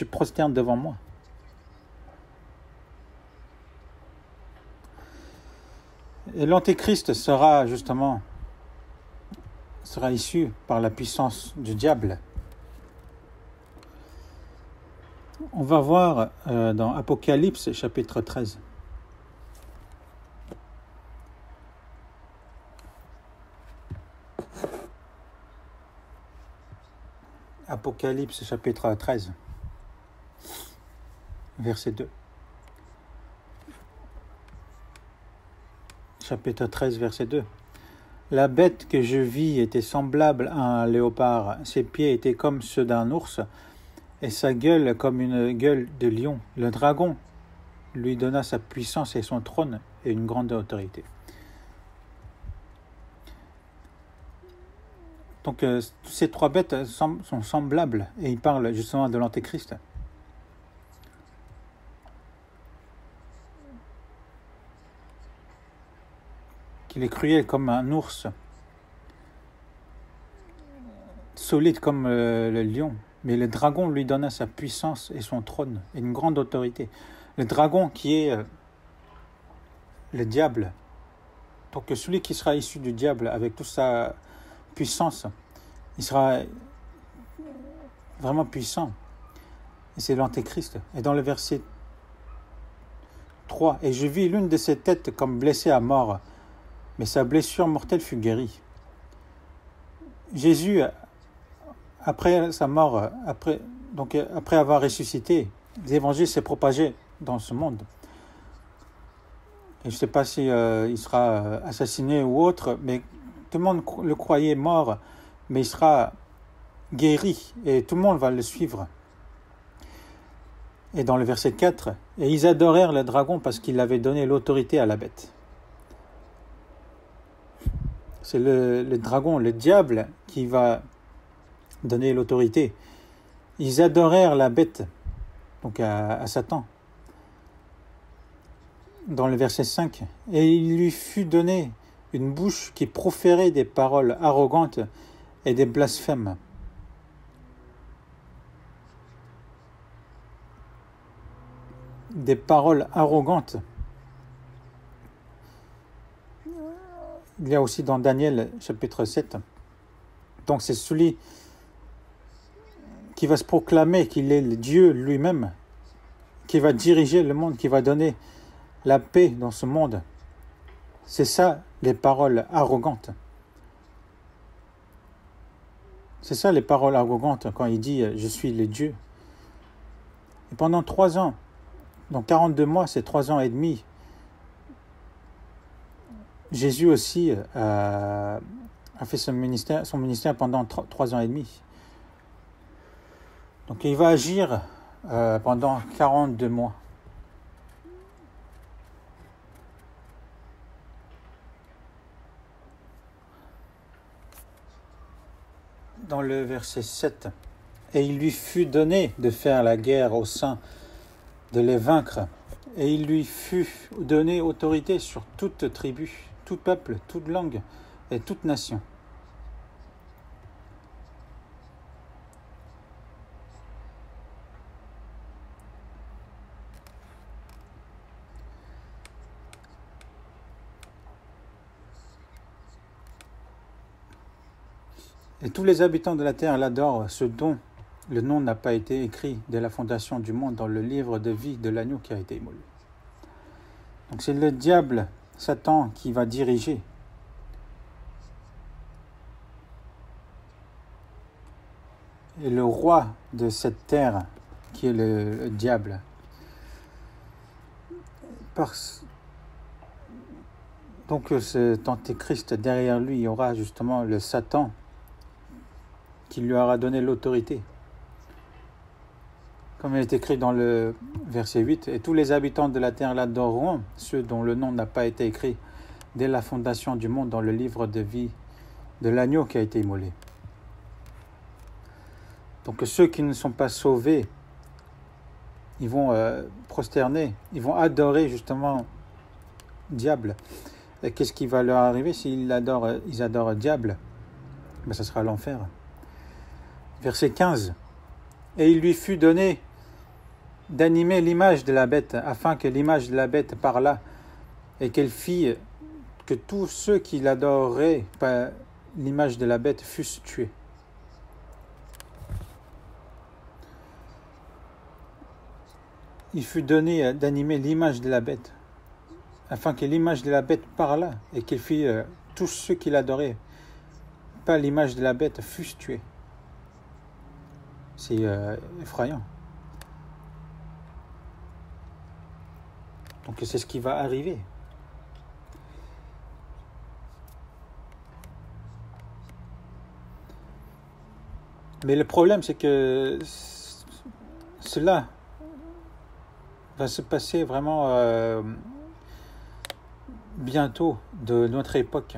prosternes devant moi. » Et l'Antéchrist sera issu par la puissance du diable. On va voir dans Apocalypse chapitre 13. Apocalypse chapitre 13, verset 2. Chapitre 13, verset 2. La bête que je vis était semblable à un léopard. Ses pieds étaient comme ceux d'un ours et sa gueule comme une gueule de lion. Le dragon lui donna sa puissance et son trône et une grande autorité. Donc ces trois bêtes sont semblables et ils parlent justement de l'Antéchrist. Qu'il est cruel comme un ours, solide comme le lion, mais le dragon lui donna sa puissance et son trône et une grande autorité. Le dragon qui est le diable, donc celui qui sera issu du diable avec toute sa puissance, il sera vraiment puissant. Et c'est l'Antéchrist. Et dans le verset 3, « Et je vis l'une de ses têtes comme blessée à mort, mais sa blessure mortelle fut guérie. » Jésus, après sa mort, après avoir ressuscité, l'évangile s'est propagé dans ce monde. Et je ne sais pas si il sera assassiné ou autre, mais tout le monde le croyait mort, mais il sera guéri et tout le monde va le suivre. Et dans le verset 4, « Et ils adorèrent le dragon parce qu'il avait donné l'autorité à la bête. » C'est le dragon, le diable, qui va donner l'autorité. Ils adorèrent la bête, donc à Satan. Dans le verset 5, « Et il lui fut donné une bouche qui proférait des paroles arrogantes et des blasphèmes. » Des paroles arrogantes. Il y a aussi dans Daniel chapitre 7. Donc c'est celui qui va se proclamer qu'il est le Dieu lui-même, qui va diriger le monde, qui va donner la paix dans ce monde. C'est ça les paroles arrogantes. C'est ça les paroles arrogantes quand il dit « Je suis le Dieu ». Et pendant 3 ans, donc 42 mois, c'est 3 ans et demi, Jésus aussi a fait son ministère pendant 3 ans et demi. Donc il va agir pendant 42 mois. Dans le verset 7, « Et il lui fut donné de faire la guerre aux saints, de les vaincre, et il lui fut donné autorité sur toute tribu, tout peuple, toute langue et toute nation. » Et tous les habitants de la terre l'adorent, ce dont le nom n'a pas été écrit dès la fondation du monde dans le livre de vie de l'agneau qui a été immolé. Donc c'est le diable, Satan, qui va diriger. Et le roi de cette terre, qui est le diable. Donc cet antéchrist, derrière lui, il y aura justement le Satan, qui lui aura donné l'autorité. Comme il est écrit dans le verset 8, « Et tous les habitants de la terre l'adoreront, ceux dont le nom n'a pas été écrit dès la fondation du monde dans le livre de vie de l'agneau qui a été immolé. » Donc ceux qui ne sont pas sauvés, ils vont prosterner, ils vont adorer justement diable. Et qu'est-ce qui va leur arriver s'ils adorent le diable? Ben, ça sera l'enfer. Verset 15. « Et il lui fut donné d'animer l'image de la bête, afin que l'image de la bête parlât, et qu'elle fit que tous ceux qui l'adoreraient par l'image de la bête fussent tués. » il fut donné d'animer l'image de la bête, afin que l'image de la bête parlât et qu'il fit tous ceux qui l'adoraient, pas l'image de la bête, fussent tués. C'est effrayant. Donc c'est ce qui va arriver. Mais le problème, c'est que cela va se passer vraiment bientôt de notre époque.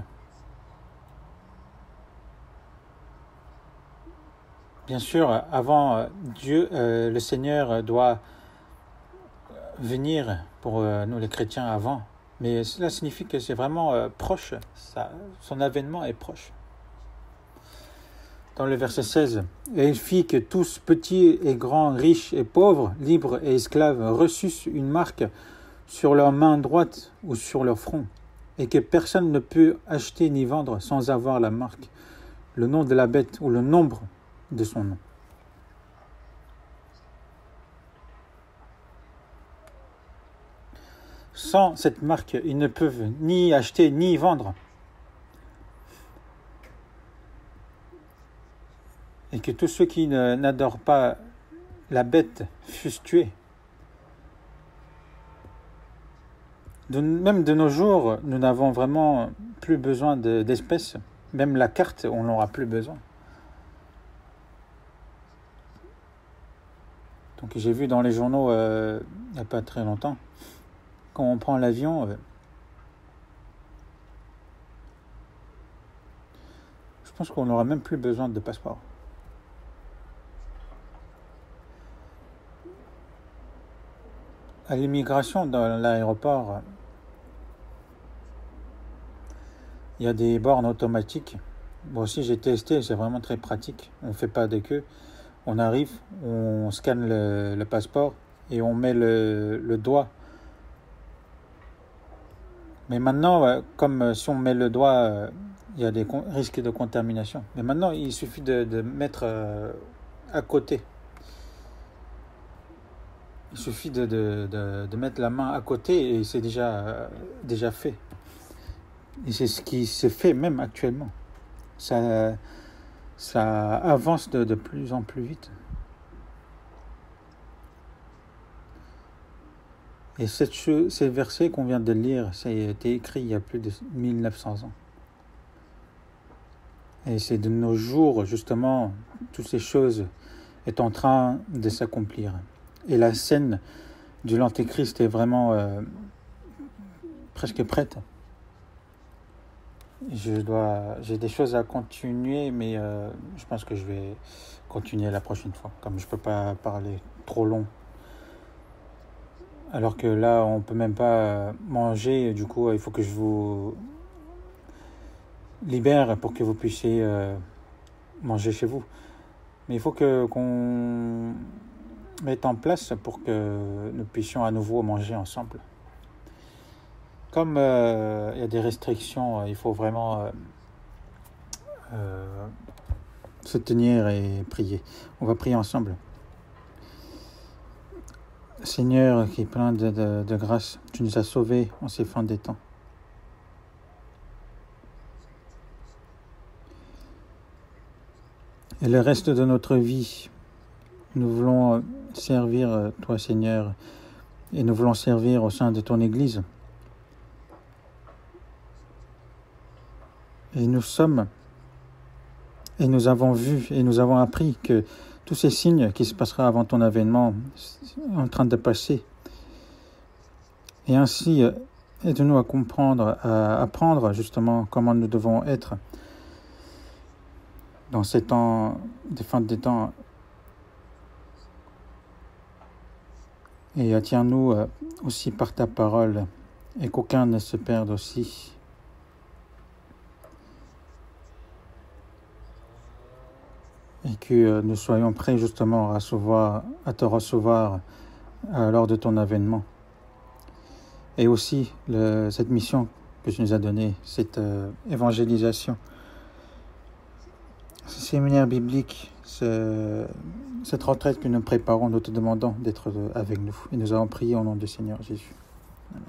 Bien sûr, avant Dieu, le Seigneur doit venir pour nous les chrétiens avant. Mais cela signifie que c'est vraiment proche. Son avènement est proche. Dans le verset 16, « Et il fit que tous, petits et grands, riches et pauvres, libres et esclaves, reçussent une marque sur leur main droite ou sur leur front, et que personne ne peut acheter ni vendre sans avoir la marque, le nom de la bête ou le nombre de son nom. » Sans cette marque, ils ne peuvent ni acheter ni vendre. Et que tous ceux qui n'adorent pas la bête fussent tués. Même de nos jours, nous n'avons vraiment plus besoin d'espèces. Même la carte, on n'aura plus besoin. Donc j'ai vu dans les journaux, il n'y a pas très longtemps, quand on prend l'avion, je pense qu'on n'aura même plus besoin de passeport. À l'immigration dans l'aéroport, il y a des bornes automatiques. Moi aussi j'ai testé, c'est vraiment très pratique. On ne fait pas de queue. On arrive, on scanne le passeport et on met le doigt. Mais maintenant, comme si on met le doigt, il y a des risques de contamination. Mais maintenant, il suffit de mettre à côté. Il suffit de mettre la main à côté et c'est déjà fait. Et c'est ce qui se fait même actuellement. Ça avance de plus en plus vite. Et ces versets qu'on vient de lire, ça a été écrit il y a plus de 1900 ans. Et c'est de nos jours, justement, toutes ces choses est en train de s'accomplir. Et la scène de l'Antéchrist est vraiment presque prête. J'ai des choses à continuer, mais je pense que je vais continuer la prochaine fois, comme je ne peux pas parler trop long. Alors que là, on ne peut même pas manger, du coup, il faut que je vous libère pour que vous puissiez manger chez vous. Mais il faut qu'on mette en place pour que nous puissions à nouveau manger ensemble. Comme il y a des restrictions, il faut vraiment se tenir et prier. On va prier ensemble. Seigneur, qui est plein de grâce, tu nous as sauvés en ces fins des temps. Et le reste de notre vie, nous voulons servir toi, Seigneur, et nous voulons servir au sein de ton Église. Et nous avons vu et nous avons appris que tous ces signes qui se passera avant ton avènement sont en train de passer. Et ainsi, aide-nous à comprendre, à apprendre justement comment nous devons être dans ces temps, des fins des temps. Et attiens-nous aussi par ta parole et qu'aucun ne se perde aussi. Et que nous soyons prêts justement à te recevoir lors de ton avènement. Et aussi cette mission que tu nous as donnée, cette évangélisation. ce séminaire biblique, cette retraite que nous préparons, nous te demandons d'être avec nous. Et nous avons prié au nom du Seigneur Jésus. Amen.